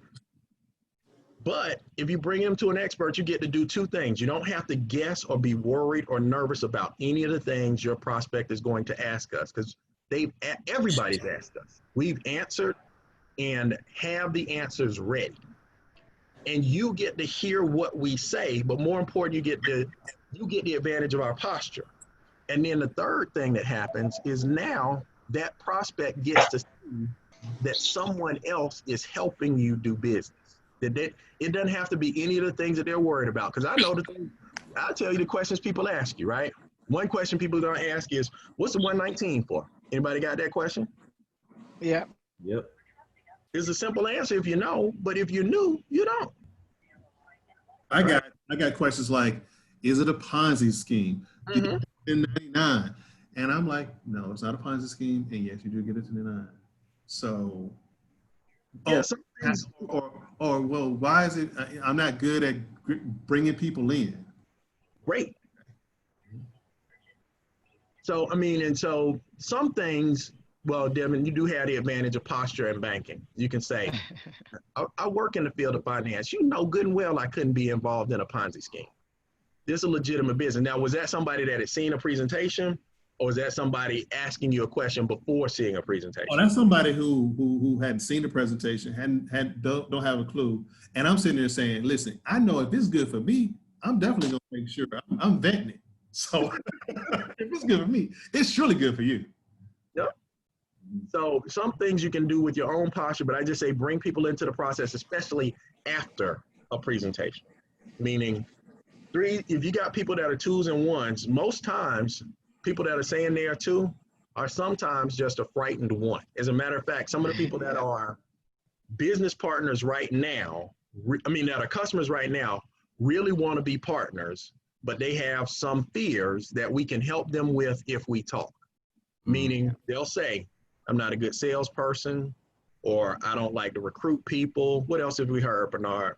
But if you bring him to an expert, you get to do two things. You don't have to guess or be worried or nervous about any of the things your prospect is going to ask us, because everybody's asked us. We've answered and have the answers ready. And you get to hear what we say, but more important, you get the advantage of our posture. And then the third thing that happens is now that prospect gets to see that someone else is helping you do business. It doesn't have to be any of the things that they're worried about. Because I know I'll tell you the questions people ask you, right? One question people are going to ask is, what's the 119 for? Anybody got that question? Yeah. Yep. It's a simple answer if you know, but if you knew, you don't. I got questions like, is it a Ponzi scheme? Did you get it to 99? And I'm like, no, it's not a Ponzi scheme. And yes, you do get it to 99. So, Yeah, or well, why is it, I'm not good at bringing people in. Great. So, I mean, and so some things, well, Devin, you do have the advantage of posture in banking. You can say, I work in the field of finance. You know good and well I couldn't be involved in a Ponzi scheme. This is a legitimate business. Now, was that somebody that had seen a presentation, or was that somebody asking you a question before seeing a presentation? Oh, that's somebody who hadn't seen the presentation, don't have a clue. And I'm sitting there saying, listen, I know if it's good for me, I'm definitely gonna make sure I'm vetting it. So if it's good for me, it's surely good for you. Yep. So some things you can do with your own posture, but I just say bring people into the process, especially after a presentation. Meaning, if you got people that are twos and ones, most times people that are saying they are two are sometimes just a frightened one. As a matter of fact, some of the people that are business partners right now, that are customers right now, really want to be partners, but they have some fears that we can help them with if we talk. Meaning they'll say, I'm not a good salesperson, or I don't like to recruit people. What else have we heard, Bernard?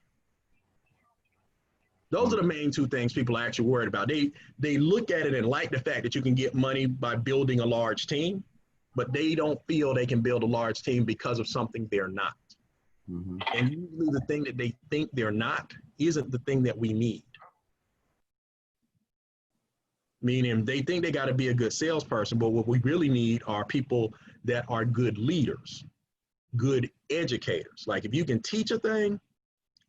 Those are the main two things people are actually worried about. They look at it and like the fact that you can get money by building a large team, but they don't feel they can build a large team because of something they're not. And usually the thing that they think they're not isn't the thing that we need. Meaning they think they got to be a good salesperson, but what we really need are people that are good leaders, good educators. Like if you can teach a thing,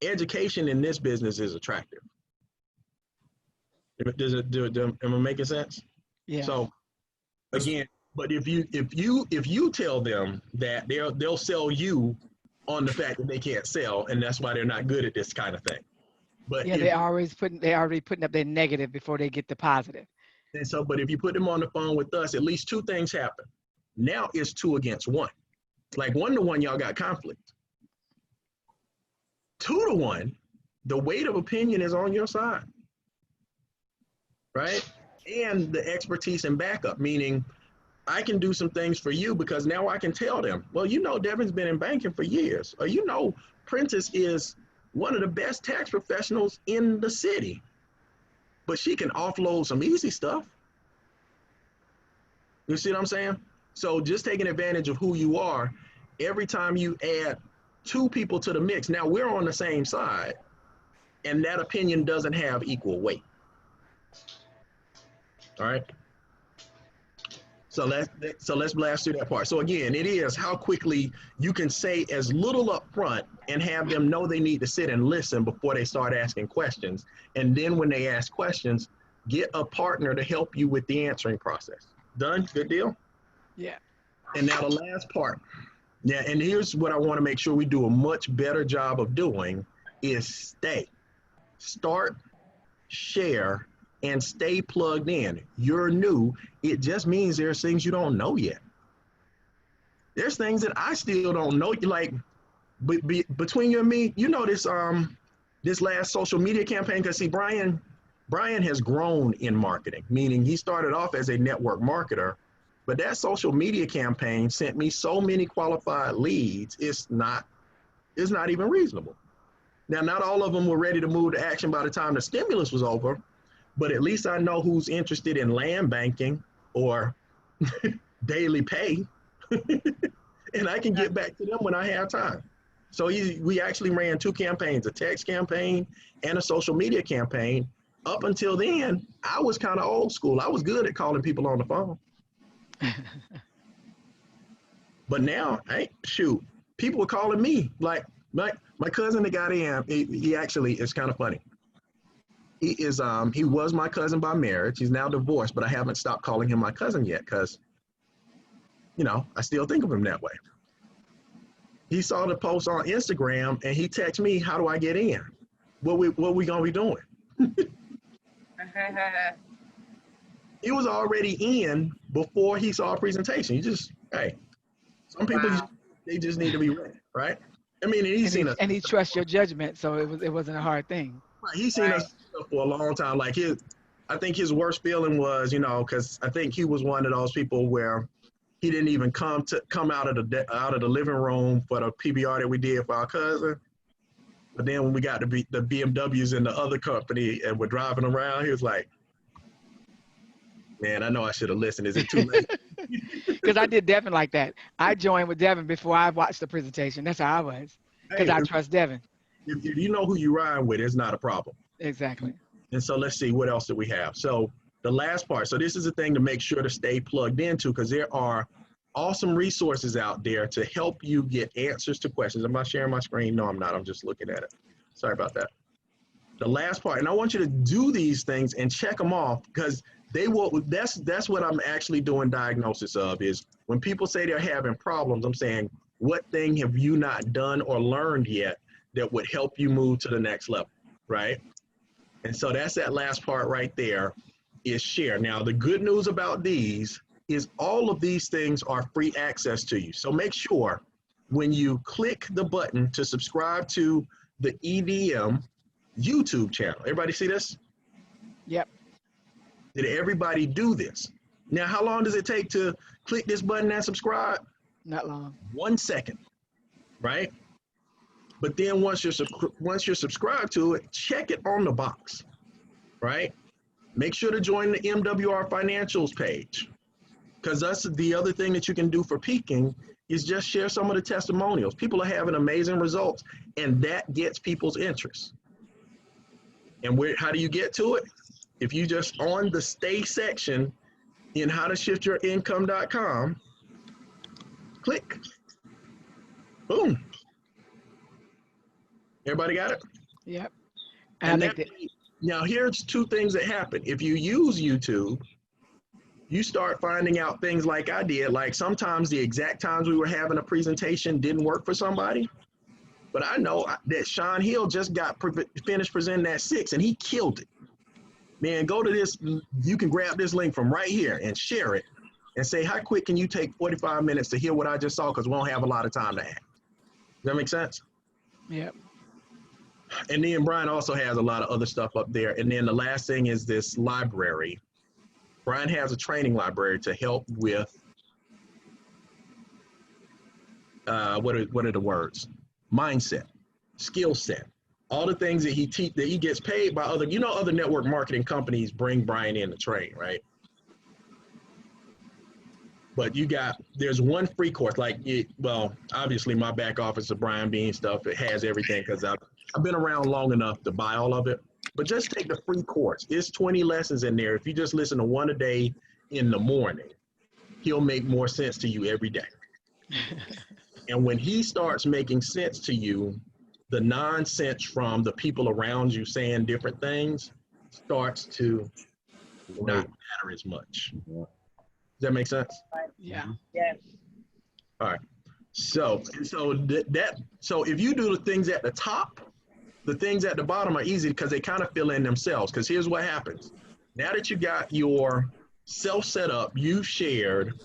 education in this business is attractive. Am I making sense? Yeah. So again, but if you tell them that they'll sell you on the fact that they can't sell, and that's why they're not good at this kind of thing. But yeah, they already putting up their negative before they get the positive. And so, but if you put them on the phone with us, at least two things happen. Now it's 2 against 1. Like 1 to 1, y'all got conflict. 2 to 1, the weight of opinion is on your side, right? And the expertise and backup, meaning I can do some things for you because now I can tell them, well, you know, Devin's been in banking for years, or you know, Prentice is one of the best tax professionals in the city, but she can offload some easy stuff. You see what I'm saying? So just taking advantage of who you are, every time you add 2 people to the mix, now we're on the same side, and that opinion doesn't have equal weight. All right. So let's blast through that part. So again, it is how quickly you can say as little up front and have them know they need to sit and listen before they start asking questions. And then when they ask questions, get a partner to help you with the answering process. Done? Good deal? Yeah. And now the last part. Yeah, and here's what I want to make sure we do a much better job of doing is stay. Start, share, and stay plugged in. You're new. It just means there's things you don't know yet. There's things that I still don't know. Like between you and me, you know this last social media campaign, because see, Brian has grown in marketing, meaning he started off as a network marketer, but that social media campaign sent me so many qualified leads, it's not even reasonable. Now, not all of them were ready to move to action by the time the stimulus was over, but at least I know who's interested in land banking or daily pay, and I can get back to them when I have time. So we actually ran 2 campaigns, a text campaign and a social media campaign. Up until then, I was kind of old school. I was good at calling people on the phone. But now, shoot, people were calling me. Like my cousin that got in, he actually, it's kind of funny. He was my cousin by marriage. He's now divorced, but I haven't stopped calling him my cousin yet because, I still think of him that way. He saw the post on Instagram and he texted me, "How do I get in? What we gonna be doing?" He was already in before he saw a presentation. Some people, they just need to be ready, right? I mean, and he trusts your judgment, so it wasn't a hard thing. Right, he's seen us for a long time. Like I think his worst feeling was, because I think he was one of those people where he didn't even come out of the living room for the PBR that we did for our cousin. But then when we got the BMWs in the other company and we're driving around, he was like, "Man, I know I should have listened. Is it too late?" Because I did Devin like that. I joined with Devin before I watched the presentation. That's how I was. Because I trust Devin. If you know who you ride with, it's not a problem. Exactly. And so let's see, what else do we have? So the last part. So this is the thing to make sure to stay plugged into, because there are awesome resources out there to help you get answers to questions. Am I sharing my screen? No, I'm not. I'm just looking at it. Sorry about that. The last part, and I want you to do these things and check them off, because they will. That's what I'm actually doing diagnosis of, is when people say they're having problems, I'm saying, what thing have you not done or learned yet that would help you move to the next level, right? And so that's that last part right there, is share. Now, the good news about these is all of these things are free access to you. So make sure when you click the button to subscribe to the EDM YouTube channel. Everybody see this? Yep. Did everybody do this? Now, how long does it take to click this button and subscribe? Not long. 1 second, right? But then once you're subscribed to it, check it on the box, right? Make sure to join the MWR Financials page, because that's the other thing that you can do for peaking, is just share some of the testimonials. People are having amazing results, and that gets people's interest. And how do you get to it? If you just on the stay section in howtoshiftyourincome.com, click, boom. Everybody got it? Yep. Now here's 2 things that happen. If you use YouTube, you start finding out things like I did, like sometimes the exact times we were having a presentation didn't work for somebody. But I know that Sean Hill just got finished presenting at 6 and he killed it. Man, go to this, you can grab this link from right here and share it and say, how quick can you take 45 minutes to hear what I just saw, because we don't have a lot of time to have. Does that make sense? Yep. And then Brian also has a lot of other stuff up there. And then the last thing is this library. Brian has a training library to help with, what are the words? Mindset, skill set, all the things that he gets paid by other network marketing companies bring Brian in to train, right? But there's one free course, obviously my back office of Brian Bean stuff, it has everything, because I've been around long enough to buy all of it. But just take the free course. It's 20 lessons in there. If you just listen to one a day in the morning, he'll make more sense to you every day. And when he starts making sense to you, the nonsense from the people around you saying different things starts to not matter as much. Does that make sense? Yeah. Yes. All right. So if you do the things at the top, the things at the bottom are easy because they kind of fill in themselves. Because here's what happens. Now that you got your self set up, you shared,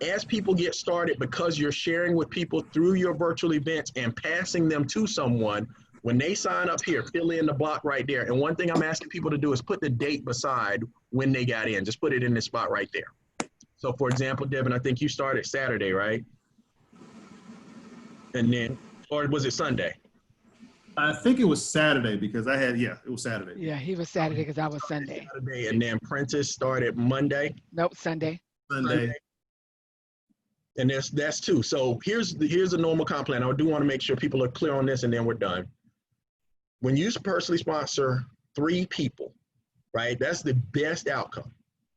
As people get started, because you're sharing with people through your virtual events and passing them to someone, when they sign up here, fill in the block right there. And one thing I'm asking people to do is put the date beside when they got in. Just put it in this spot right there. So for example, Devin, I think you started Saturday, right? And then, or was it Sunday? I think it was Saturday because it was Saturday. Yeah, he was Saturday because I was Sunday. Saturday, and then Prentice started Monday. Nope, Sunday. Sunday. And that's two. So here's a normal comp plan. I do want to make sure people are clear on this, and then we're done. When you personally sponsor 3 people, right? That's the best outcome,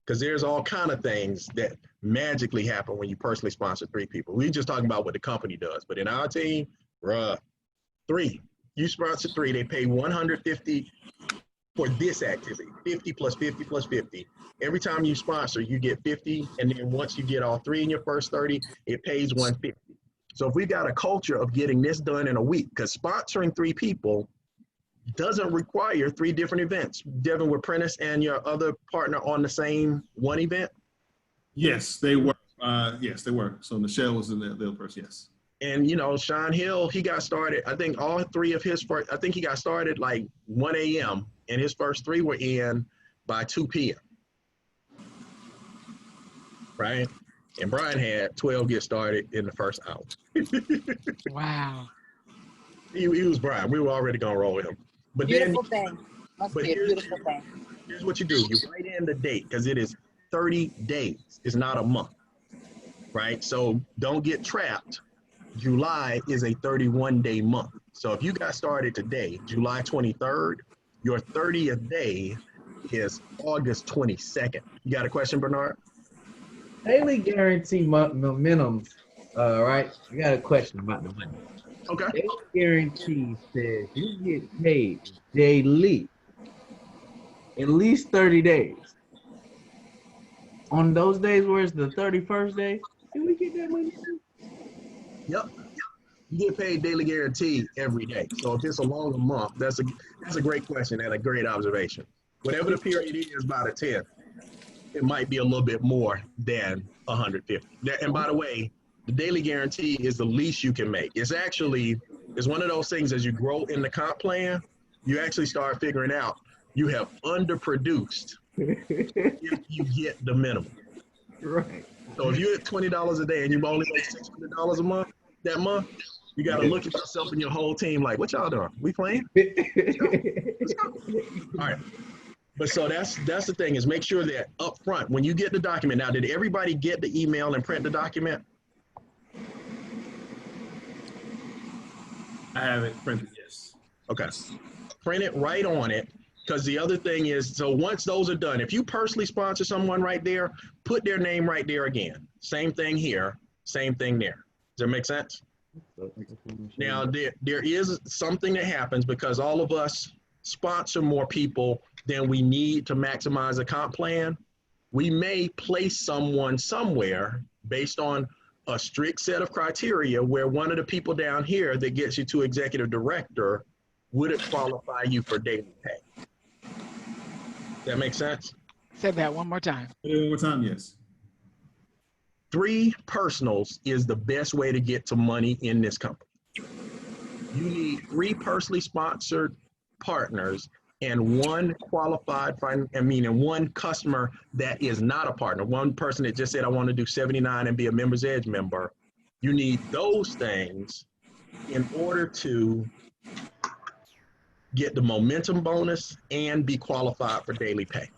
because there's all kind of things that magically happen when you personally sponsor 3 people. We're just talking about what the company does, but in our team, 3. You sponsor 3, they pay $150 for this activity, 50 plus 50 plus 50. Every time you sponsor, you get 50, and then once you get all 3 in your first 30, it pays $150. So if we got a culture of getting this done in a week, because sponsoring 3 people doesn't require 3 different events. Devin, were Prentice and your other partner on the same one event? Yes, they were. Yes, they were. So Michelle was in the other person, yes. And, you know, Sean Hill, he got started, I think all 3 of his first, I think he got started like 1 a.m. and his first 3 were in by 2 p.m. Right? And Brian had 12 get started in the first hour. Wow. He was Brian. We were already going to roll with him. But Beautiful then, thing. Must but be a beautiful thing. Here's what you do. You write in the date, because it is 30 days. It's not a month, right? So don't get trapped. July is a 31-day month. So if you got started today, July 23rd, your 30th day is August 22nd. You got a question, Bernard? Daily guarantee minimums. Right. I got a question about the money. Okay. Daily guarantee says you get paid daily, at least 30 days. On those days where it's the 31st day, do we get that money too? Yep. You get paid daily guarantee every day. So if it's a longer month, that's a great question and a great observation. Whatever the period is by the 10th, it might be a little bit more than 150. And by the way, the daily guarantee is the least you can make. It's one of those things, as you grow in the comp plan, you actually start figuring out you have underproduced if you get the minimum. Right. So if you're at $20 a day and you only make $600 a month, that month, you got to look at yourself and your whole team like, what y'all doing? We playing? Let's go. Let's go. All right. But so that's the thing, is make sure that up front, when you get the document, now, did everybody get the email and print the document? I have it printed, yes. Okay. Print it right on it. Because the other thing is, so once those are done, if you personally sponsor someone right there, put their name right there again. Same thing here, same thing there. Does that make sense? Now, there is something that happens because all of us sponsor more people than we need to maximize a comp plan. We may place someone somewhere based on a strict set of criteria where one of the people down here that gets you to executive director wouldn't qualify you for daily pay. That makes sense? Say that one more time. One more time, yes. 3 personals is the best way to get to money in this company. You need 3 personally sponsored partners and 1 qualified, and 1 customer that is not a partner. 1 person that just said, I want to do 79 and be a Members Edge member. You need those things in order to get the momentum bonus and be qualified for daily pay.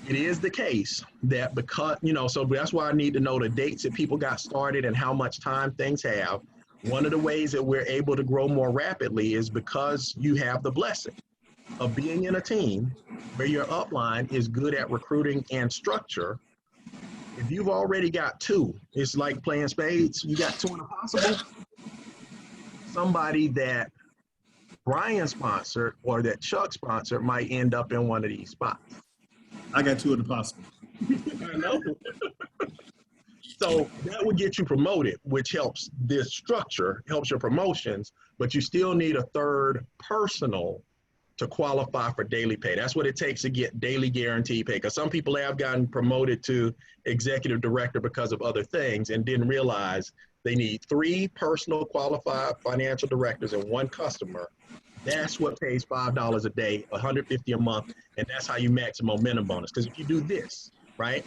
It is the case that because, so that's why I need to know the dates that people got started and how much time things have. One of the ways that we're able to grow more rapidly is because you have the blessing of being in a team where your upline is good at recruiting and structure. If you've already got 2, it's like playing spades. You got 2 in a possible. Somebody that Brian sponsored or that Chuck sponsored might end up in one of these spots. I got 2 of the possible. I know. So that would get you promoted, which helps this structure, helps your promotions, but you still need a 3rd personal to qualify for daily pay. That's what it takes to get daily guaranteed pay. Because some people have gotten promoted to executive director because of other things and didn't realize they need 3 personal qualified financial directors and 1 customer. That's what pays $5 a day, $150 a month, and that's how you max the momentum bonus. Because if you do this, right,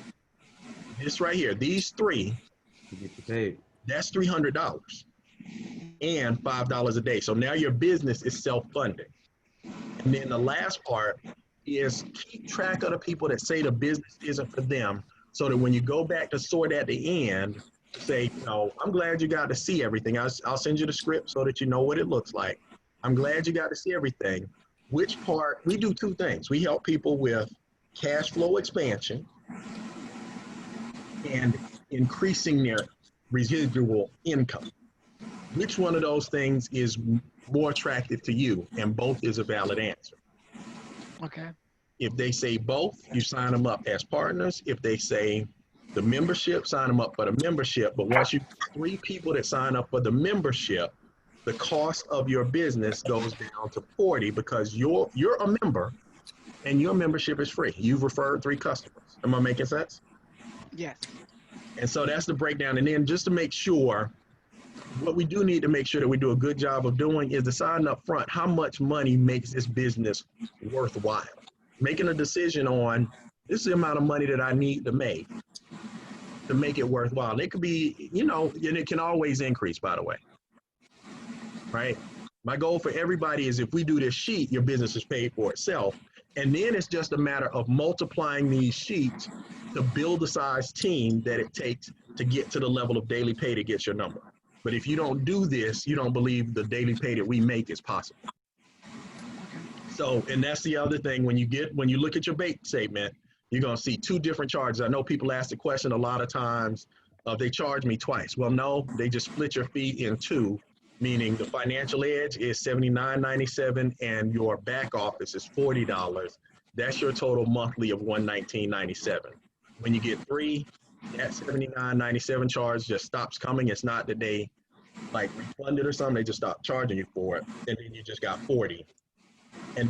this right here, these 3, You get paid. that's $300 and $5 a day. So now your business is self-funding. And then the last part is keep track of the people that say the business isn't for them, so that when you go back to sort at the end, say, you know, I'm glad you got to see everything. I'll send you the script so that you know what it looks like. I'm glad you got to see everything. Which part, we do 2 things. We help people with cash flow expansion and increasing their residual income. Which one of those things is more attractive to you? And both is a valid answer. Okay. If they say both, you sign them up as partners. If they say the membership, sign them up for the membership. But once you 3 people that sign up for the membership, the cost of your business goes down to 40 because you're a member and your membership is free. You've referred 3 customers. Am I making sense? Yes. And so that's the breakdown. And then just to make sure, what we do need to make sure that we do a good job of doing is deciding up front how much money makes this business worthwhile. Making a decision on, this is the amount of money that I need to make it worthwhile. And it could be, you know, and it can always increase, by the way. Right? My goal for everybody is if we do this sheet, your business is paid for itself. And then it's just a matter of multiplying these sheets to build the size team that it takes to get to the level of daily pay to get your number. But if you don't do this, you don't believe the daily pay that we make is possible. So, and that's the other thing, when you look at your bank statement, you're going to see 2 different charges. I know people ask the question a lot of times, they charge me twice. Well, no, they just split your fee in 2. Meaning the financial edge is $79.97 and your back office is $40. That's your total monthly of $119.97. When you get 3, that $79.97 charge just stops coming. It's not that they like refund it or something. They just stop charging you for it, and then you just got 40. And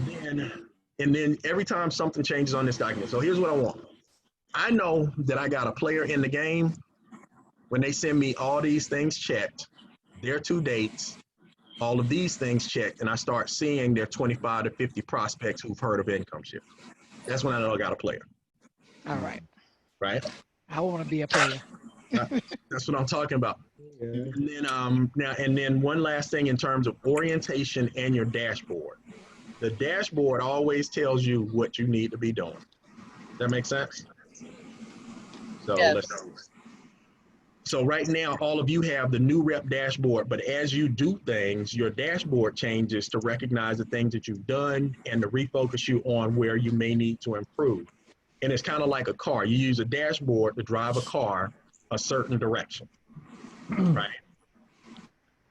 then every time something changes on this document. So here's what I want. I know that I got a player in the game when they send me all these things checked, their 2 dates, all of these things checked, and I start seeing their 25 to 50 prospects who've heard of income shift. That's when I know I got a player. All right. Right? I want to be a player. That's what I'm talking about. And then one last thing in terms of orientation and your dashboard. The dashboard always tells you what you need to be doing. Does that make sense? So Yes. let's see. So right now, all of you have the new rep dashboard, but as you do things, your dashboard changes to recognize the things that you've done and to refocus you on where you may need to improve. And it's kind of like a car. You use a dashboard to drive a car a certain direction, right?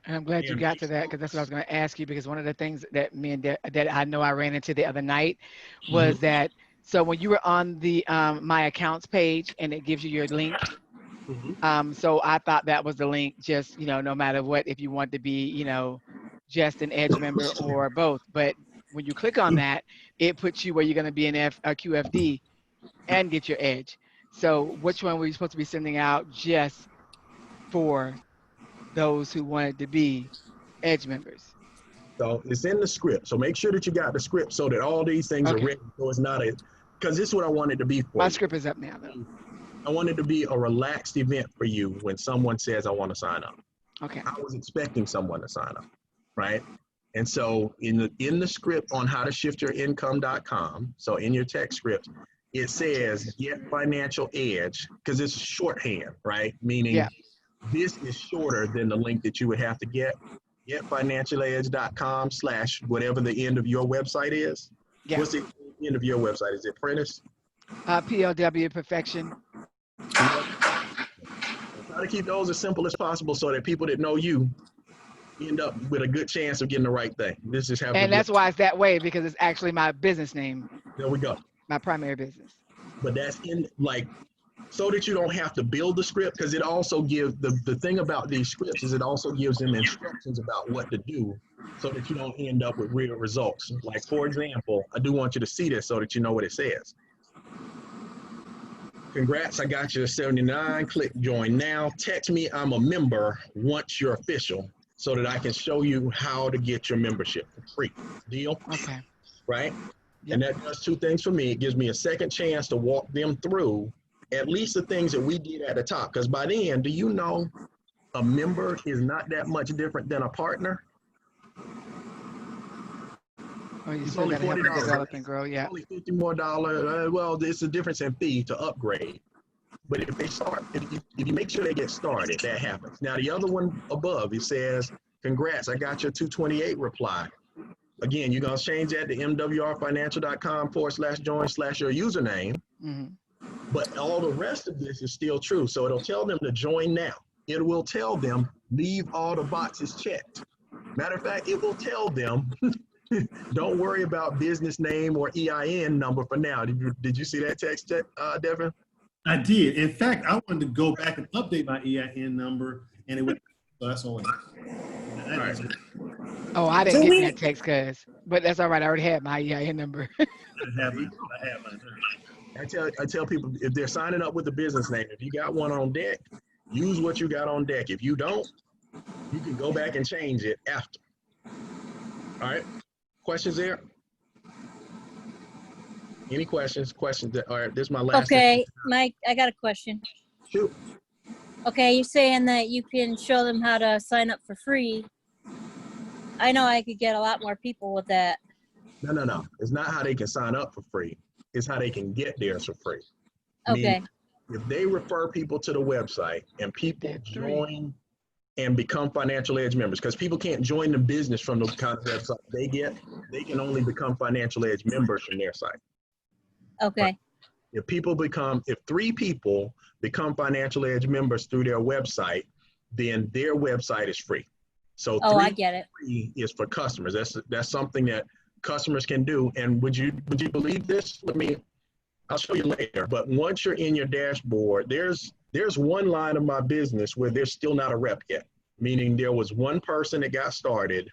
And I'm glad you got to that, because that's what I was going to ask you, because one of the things that that I know I ran into the other night was that, so when you were on the My Accounts page and it gives you your link, so I thought that was the link, just, you know, no matter what, if you want to be, you know, just an Edge member or both. But when you click on that, it puts you where you're going to be an QFD and get your Edge. So which one were you supposed to be sending out just for those who wanted to be Edge members? So it's in the script. So make sure that you got the script so that all these things are written. So it's not because this is what I want it to be for My you. script is up now, though. I want it to be a relaxed event for you when someone says, I want to sign up. Okay. I was expecting someone to sign up, right? And so in the script on howtoshiftyourincome.com, so in your text script, it says get financial edge, because it's shorthand, right? Meaning this is shorter than the link that you would have to get financialedge.com / whatever the end of your website is. Yeah. What's the end of your website? Is it Prentice? PLW Perfection. Try to keep those as simple as possible so that people that know you end up with a good chance of getting the right thing. This is And that's why it's that way, because it's actually my business name. There we go. My primary business. But that's in, like, so that you don't have to build the script, because it also gives, the thing about these scripts is it also gives them instructions about what to do so that you don't end up with real results. Like, for example, I do want you to see this so that you know what it says. Congrats, I got you to 79. Click join now. Text me I'm a member once you're official so that I can show you how to get your membership for free. Deal? Okay. Right? Yep. And that does two things for me. It gives me a second chance to walk them through at least the things that we did at the top. Because by then, do you know a member is not that much different than a partner? Oh, you It's still only got to help them $40. develop and grow. Yeah. Only $50 more. Well, it's a difference in fee to upgrade. But if they start, if you make sure they get started, that happens. Now, the other one above, it says, congrats, I got your 228 reply. Again, you're going to change that to mwrfinancial.com/join/your username. Mm-hmm. But all the rest of this is still true. So it'll tell them to join now. It will tell them, leave all the boxes checked. Matter of fact, it will tell them, don't worry about business name or EIN number for now. Did you see that text, Devin? I did. In fact, I wanted to go back and update my EIN number, and it went. So that's all. All right. Oh, I didn't get that text, but that's all right. I already had my EIN number. I have mine. I tell people, if they're signing up with the business name, if you got one on deck, use what you got on deck. If you don't, you can go back and change it after. All right. Questions there? Any questions? Questions? All right. This is my last. Okay, Mike, I got a question. Shoot. Okay, you're saying that you can show them how to sign up for free. I know I could get a lot more people with that. No. It's not how they can sign up for free. It's how they can get theirs for free. Okay. Meaning, if they refer people to the website and people join and become Financial Edge members, because people can't join the business from the kind of website they get, they can only become Financial Edge members from their site. Okay. If 3 people become Financial Edge members through their website, then their website is free. So I get it. Free is for customers. That's something that customers can do. And would you believe this? I'll show you later. But once you're in your dashboard, there's one line of my business where there's still not a rep yet. Meaning there was one person that got started,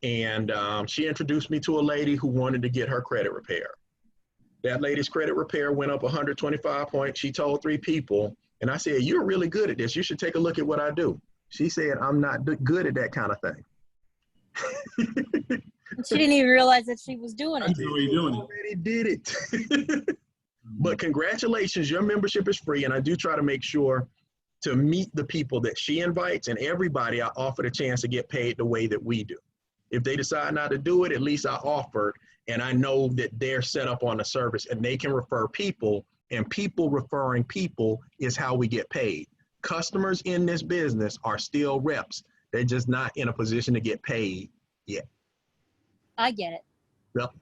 and she introduced me to a lady who wanted to get her credit repaired. That lady's credit repair went up 125 points. She told 3 people, and I said, "You're really good at this. You should take a look at what I do." She said, "I'm not good at that kind of thing." She didn't even realize that she was doing it. Already did it. But congratulations, your membership is free, and I do try to make sure to meet the people that she invites, and everybody I offer the chance to get paid the way that we do. If they decide not to do it, at least I offered, and I know that they're set up on the service and they can refer people, and people referring people is how we get paid. Customers in this business are still reps. They're just not in a position to get paid yet. I get it. Yep.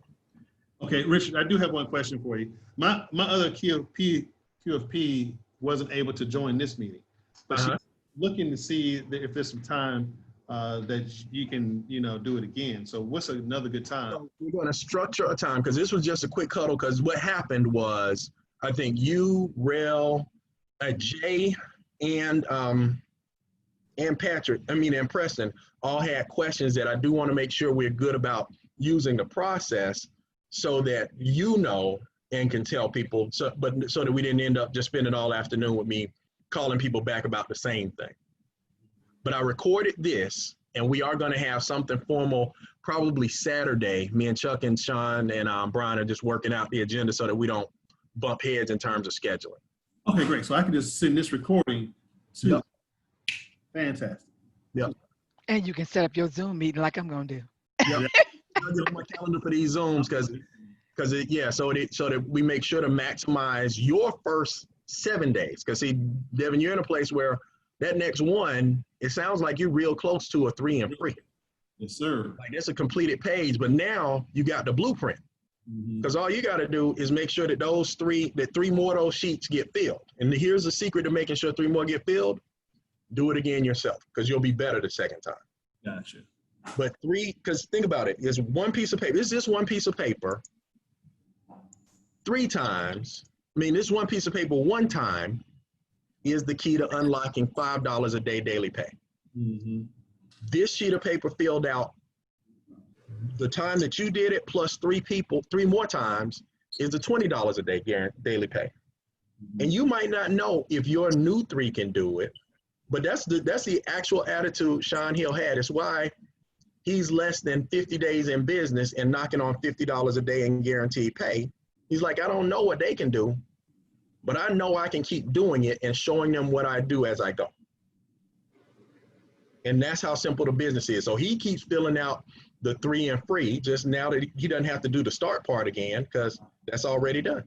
Okay, Richard, I do have one question for you. My other QFP wasn't able to join this meeting, but she's looking to see if there's some time that you can, do it again. So what's another good time? So we're going to structure a time, because this was just a quick huddle, because what happened was, I think you, Rel, Jay, and Patrick, and Preston all had questions that I do want to make sure we're good about using the process so that and can tell people, so that we didn't end up just spending all afternoon with me calling people back about the same thing. But I recorded this, and we are going to have something formal probably Saturday. Me and Chuck and Sean and Brian are just working out the agenda so that we don't bump heads in terms of scheduling. Okay, great. So I can just send this recording to. Yep. Fantastic. Yep. And you can set up your Zoom meeting like I'm going to do. Yep. I'll get on my calendar for these Zooms so that we make sure to maximize your first 7 days. Because see, Devin, you're in a place where that next one, it sounds like you're real close to a 3 and 3. Yes, sir. Like that's a completed page, but now you got the blueprint. Because all you got to do is make sure that that 3 more of those sheets get filled. And here's the secret to making sure 3 more get filled. Do it again yourself, because you'll be better the second time. Gotcha. But 3, because think about it, is one piece of paper. It's just one piece of paper 3 times. This one piece of paper 1 time is the key to unlocking $5 a day daily pay. This sheet of paper filled out the time that you did it plus 3 more times is the $20 a day daily pay. And you might not know if your new 3 can do it, but that's the actual attitude Sean Hill had. It's why he's less than 50 days in business and knocking on $50 a day in guaranteed pay. He's like, I don't know what they can do, but I know I can keep doing it and showing them what I do as I go. And that's how simple the business is. So he keeps filling out the 3 and free, just now that he doesn't have to do the start part again, because that's already done.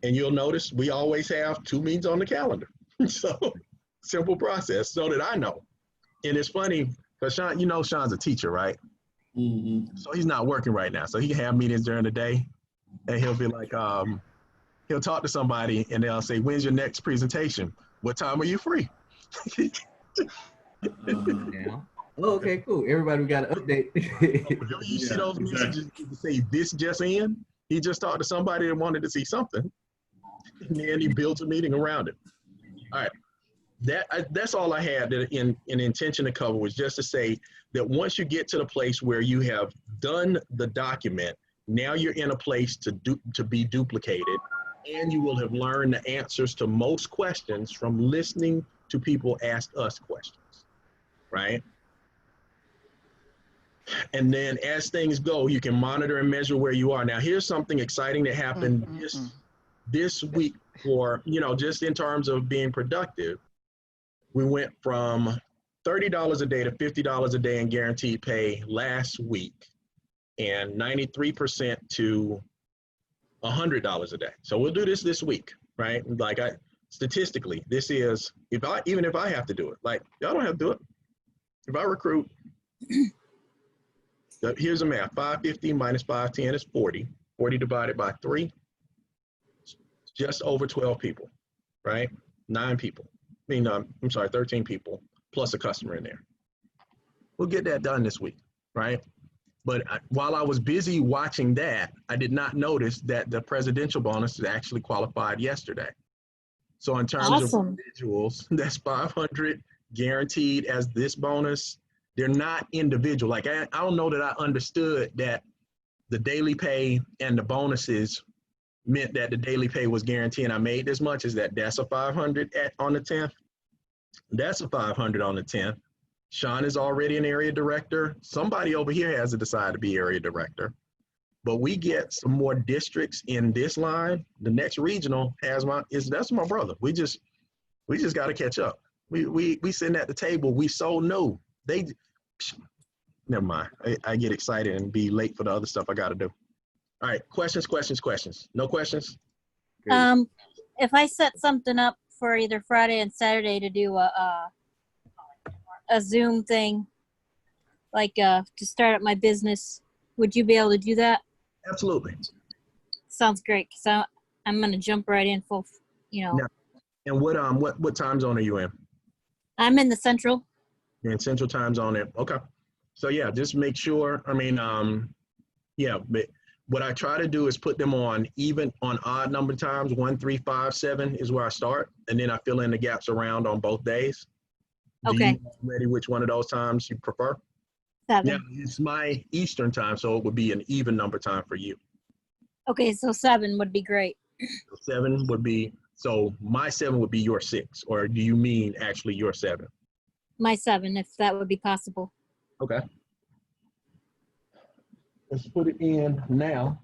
And you'll notice we always have 2 meetings on the calendar. So simple process, so that I know. And it's funny, because Sean, you know Sean's a teacher, right? Mm-hmm. So he's not working right now. So he can have meetings during the day, and he'll be like, he'll talk to somebody, and they'll say, when's your next presentation? What time are you free? Yeah. Oh, okay, cool. Everybody got an update. Whenever you see those messages that say this just in, he just talked to somebody that wanted to see something, and then he built a meeting around it. All right, that's all I had in intention to cover, was just to say that once you get to the place where you have done the document, now you're in a place to be duplicated, and you will have learned the answers to most questions from listening to people ask us questions, right? And then as things go, you can monitor and measure where you are. Now, here's something exciting that happened this week for, just in terms of being productive. We went from $30 a day to $50 a day in guaranteed pay last week, and 93% to $100 a day. So we'll do this week, right? Like statistically, this is, even if I have to do it, like y'all don't have to do it. If I recruit, here's the math, 550 minus 510 is 40. 40 divided by 3, just over 12 people, right? 9 people. I mean, I'm sorry, 13 people plus a customer in there. We'll get that done this week, right? But while I was busy watching that, I did not notice that the presidential bonus is actually qualified yesterday. So in terms of individuals, that's 500 guaranteed as this bonus. They're not individual. Like I don't know that I understood that the daily pay and the bonuses meant that the daily pay was guaranteed and I made this much. Is that's a 500 on the 10th? That's a 500 on the 10th. Sean is already an area director. Somebody over here has to decide to be area director. But we get some more districts in this line. The next regional that's my brother. We just got to catch up. We sitting at the table. We so new. Never mind. I get excited and be late for the other stuff I got to do. All right, questions. No questions? Great. If I set something up for either Friday and Saturday to do a Zoom thing, like to start up my business, would you be able to do that? Absolutely. Sounds great, because I'm gonna jump right in full, Now, and what time zone are you in? I'm in the Central. You're in Central time zone. Okay. So yeah, just make sure. I mean, but what I try to do is put them on odd number times. 1, 3, 5, 7 is where I start, and then I fill in the gaps around on both days. Okay. Do you ready which one of those times you prefer? 7. Now, it's my Eastern time, so it would be an even number time for you. Okay, so 7 would be great. 7 would be, so my 7 would be your 6, or do you mean actually your 7? My 7, if that would be possible. Okay. Let's put it in now.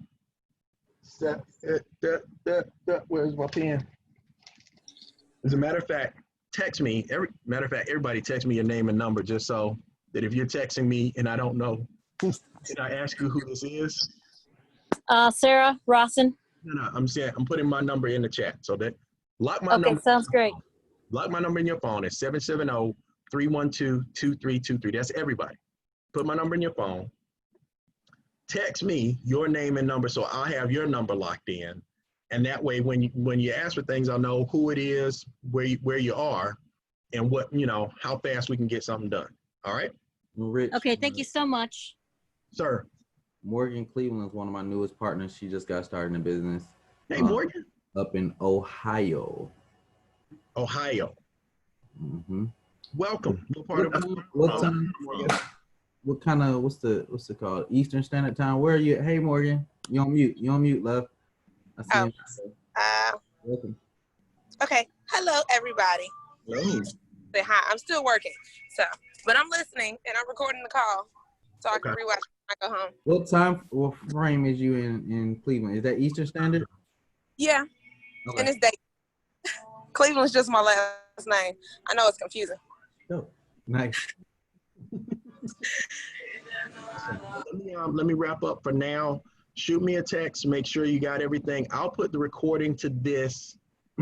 Where's my pen? As a matter of fact, text me. Everybody text me your name and number, just so that if you're texting me and I don't know, can I ask you who this is? Sarah Rawson. No, I'm putting my number in the chat, so that lock my number. Okay, sounds great. Lock my number in your phone. It's 770-312-2323. That's everybody. Put my number in your phone. Text me your name and number, so I'll have your number locked in. And that way, when you ask for things, I'll know who it is, where you are, and what, how fast we can get something done. All right? Rich. Okay, thank you so much. Sir. Morgan Cleveland is one of my newest partners. She just got started in business. Hey, Morgan. Up in Ohio. Ohio. Mm-hmm. Welcome. What time? what kind of what's it called? Eastern Standard Time. Where are you? Hey Morgan, you on mute? You on mute, love? I see you. Welcome. Okay. Hello, everybody. Hello. Say hi. I'm still working, so but I'm listening and I'm recording the call so I can rewatch when I go home. What frame is you in Cleveland? Is that Eastern Standard? Yeah, Okay. and it's day. Cleveland's just my last name. I know it's confusing. Oh, nice. Let me wrap up for now. Shoot me a text. Make sure you got everything. I'll put the recording to this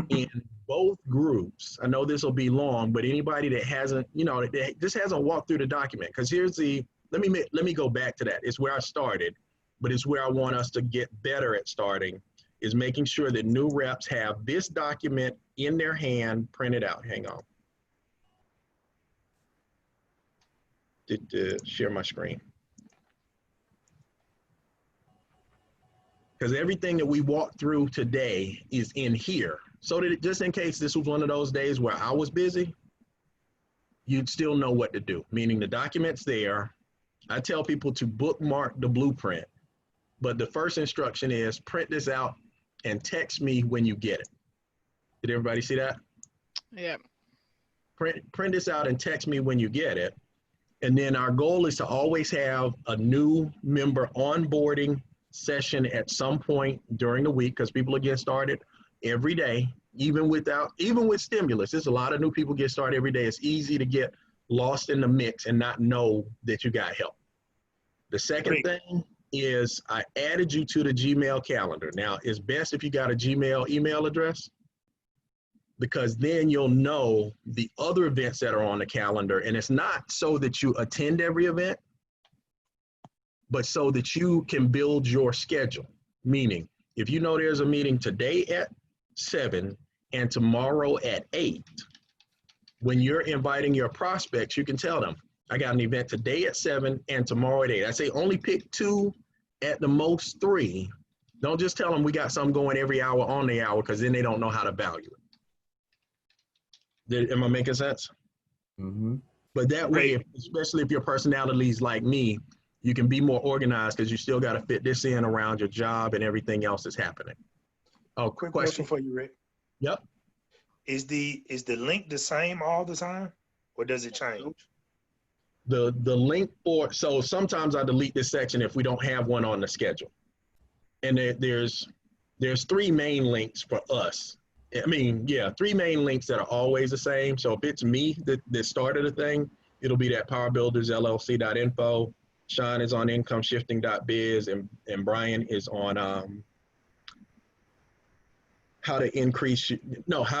in both groups. I know this will be long, but anybody that hasn't, that just hasn't walked through the document, because here's the, let me go back to that. It's where I started, but it's where I want us to get better at starting, is making sure that new reps have this document in their hand printed out. Hang on. Share my screen. Because everything that we walked through today is in here. So that just in case this was one of those days where I was busy, you'd still know what to do. Meaning the document's there. I tell people to bookmark the blueprint, but the first instruction is print this out and text me when you get it. Did everybody see that? Yeah. Print this out and text me when you get it. And then our goal is to always have a new member onboarding session at some point during the week, because people get started every day, even with stimulus. There's a lot of new people get started every day. It's easy to get lost in the mix and not know that you got help. The second thing is I added you to the Gmail calendar. Now, it's best if you got a Gmail email address, because then you'll know the other events that are on the calendar. And it's not so that you attend every event, but so that you can build your schedule. Meaning, if you know there's a meeting today at 7 and tomorrow at 8, when you're inviting your prospects, you can tell them, I got an event today at 7 and tomorrow at 8. I say only pick 2, at the most 3. Don't just tell them we got something going every hour on the hour, because then they don't know how to value it. Am I making sense? Mm-hmm. But that way, especially if your personality is like me, you can be more organized, because you still got to fit this in around your job and everything else that's happening. Oh, quick question for you, Rick. Yep. Is the link the same all the time, or does it change? The link for, so sometimes I delete this section if we don't have one on the schedule. And there's 3 main links for us. I mean, yeah, 3 main links that are always the same. So if it's me that started the thing, it'll be that PowerBuildersLLC.info. Sean is on incomeshifting.biz, and Brian is on how to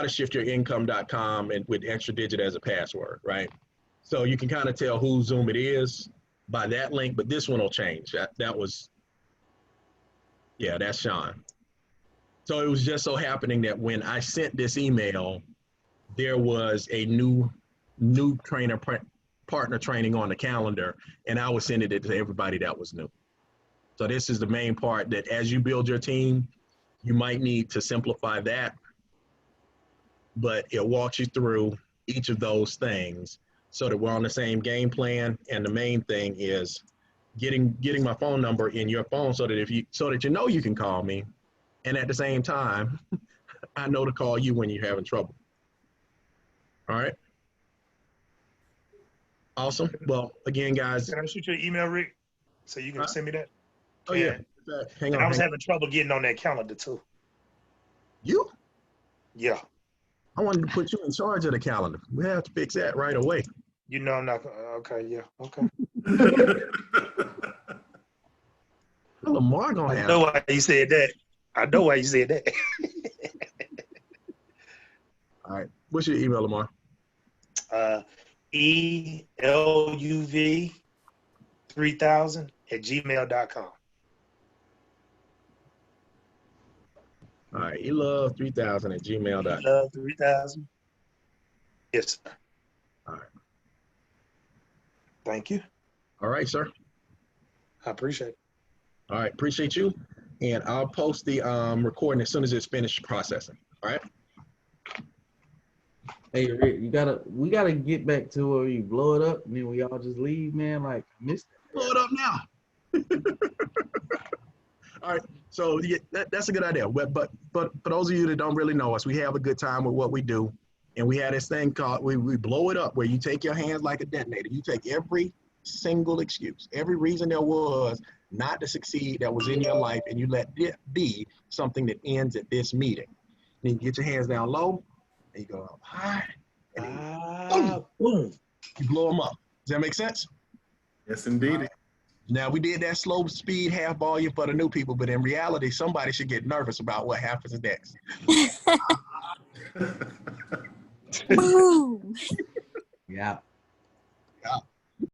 shift your income.com, and with extra digit as a password, right? So you can kind of tell whose Zoom it is by that link, but this one will change. That's Sean. So it was just so happening that when I sent this email, there was a new partner training on the calendar, and I was sending it to everybody that was new. So this is the main part, that as you build your team, you might need to simplify that, but it walks you through each of those things so that we're on the same game plan. And the main thing is getting my phone number in your phone so that you know you can call me. And at the same time, I know to call you when you're having trouble. All right. Awesome. Well, again, guys. Can I shoot you an email, Rick, so you can send me that? Oh, yeah. Hang on. I was having trouble getting on that calendar, too. You? Yeah. I wanted to put you in charge of the calendar. We have to fix that right away. You know I'm not, okay, yeah, okay. Lamar gonna have. I know why you said that. All right. What's your email, Lamar? ELUV3000@gmail.com. All right. elove3000@gmail.com. Elove3000. Yes, sir. All right. Thank you. All right, sir. I appreciate it. All right. Appreciate you. And I'll post the recording as soon as it's finished processing. All right. Hey, Rick, we gotta get back to where you blow it up and then we all just leave, man. Like, I missed that. Blow it up now. All right, so yeah, that's a good idea. But for those of you that don't really know us, we have a good time with what we do, and we had this thing called we blow it up, where you take your hands like a detonator. You take every single excuse, every reason there was not to succeed that was in your life, and you let it be something that ends at this meeting. Then you get your hands down low, and you go up high, and then boom, you blow them up. Does that make sense? Yes, indeed. Now, we did that slow speed half volume for the new people, but in reality, somebody should get nervous about what happens next. Boom. Yeah. Yeah.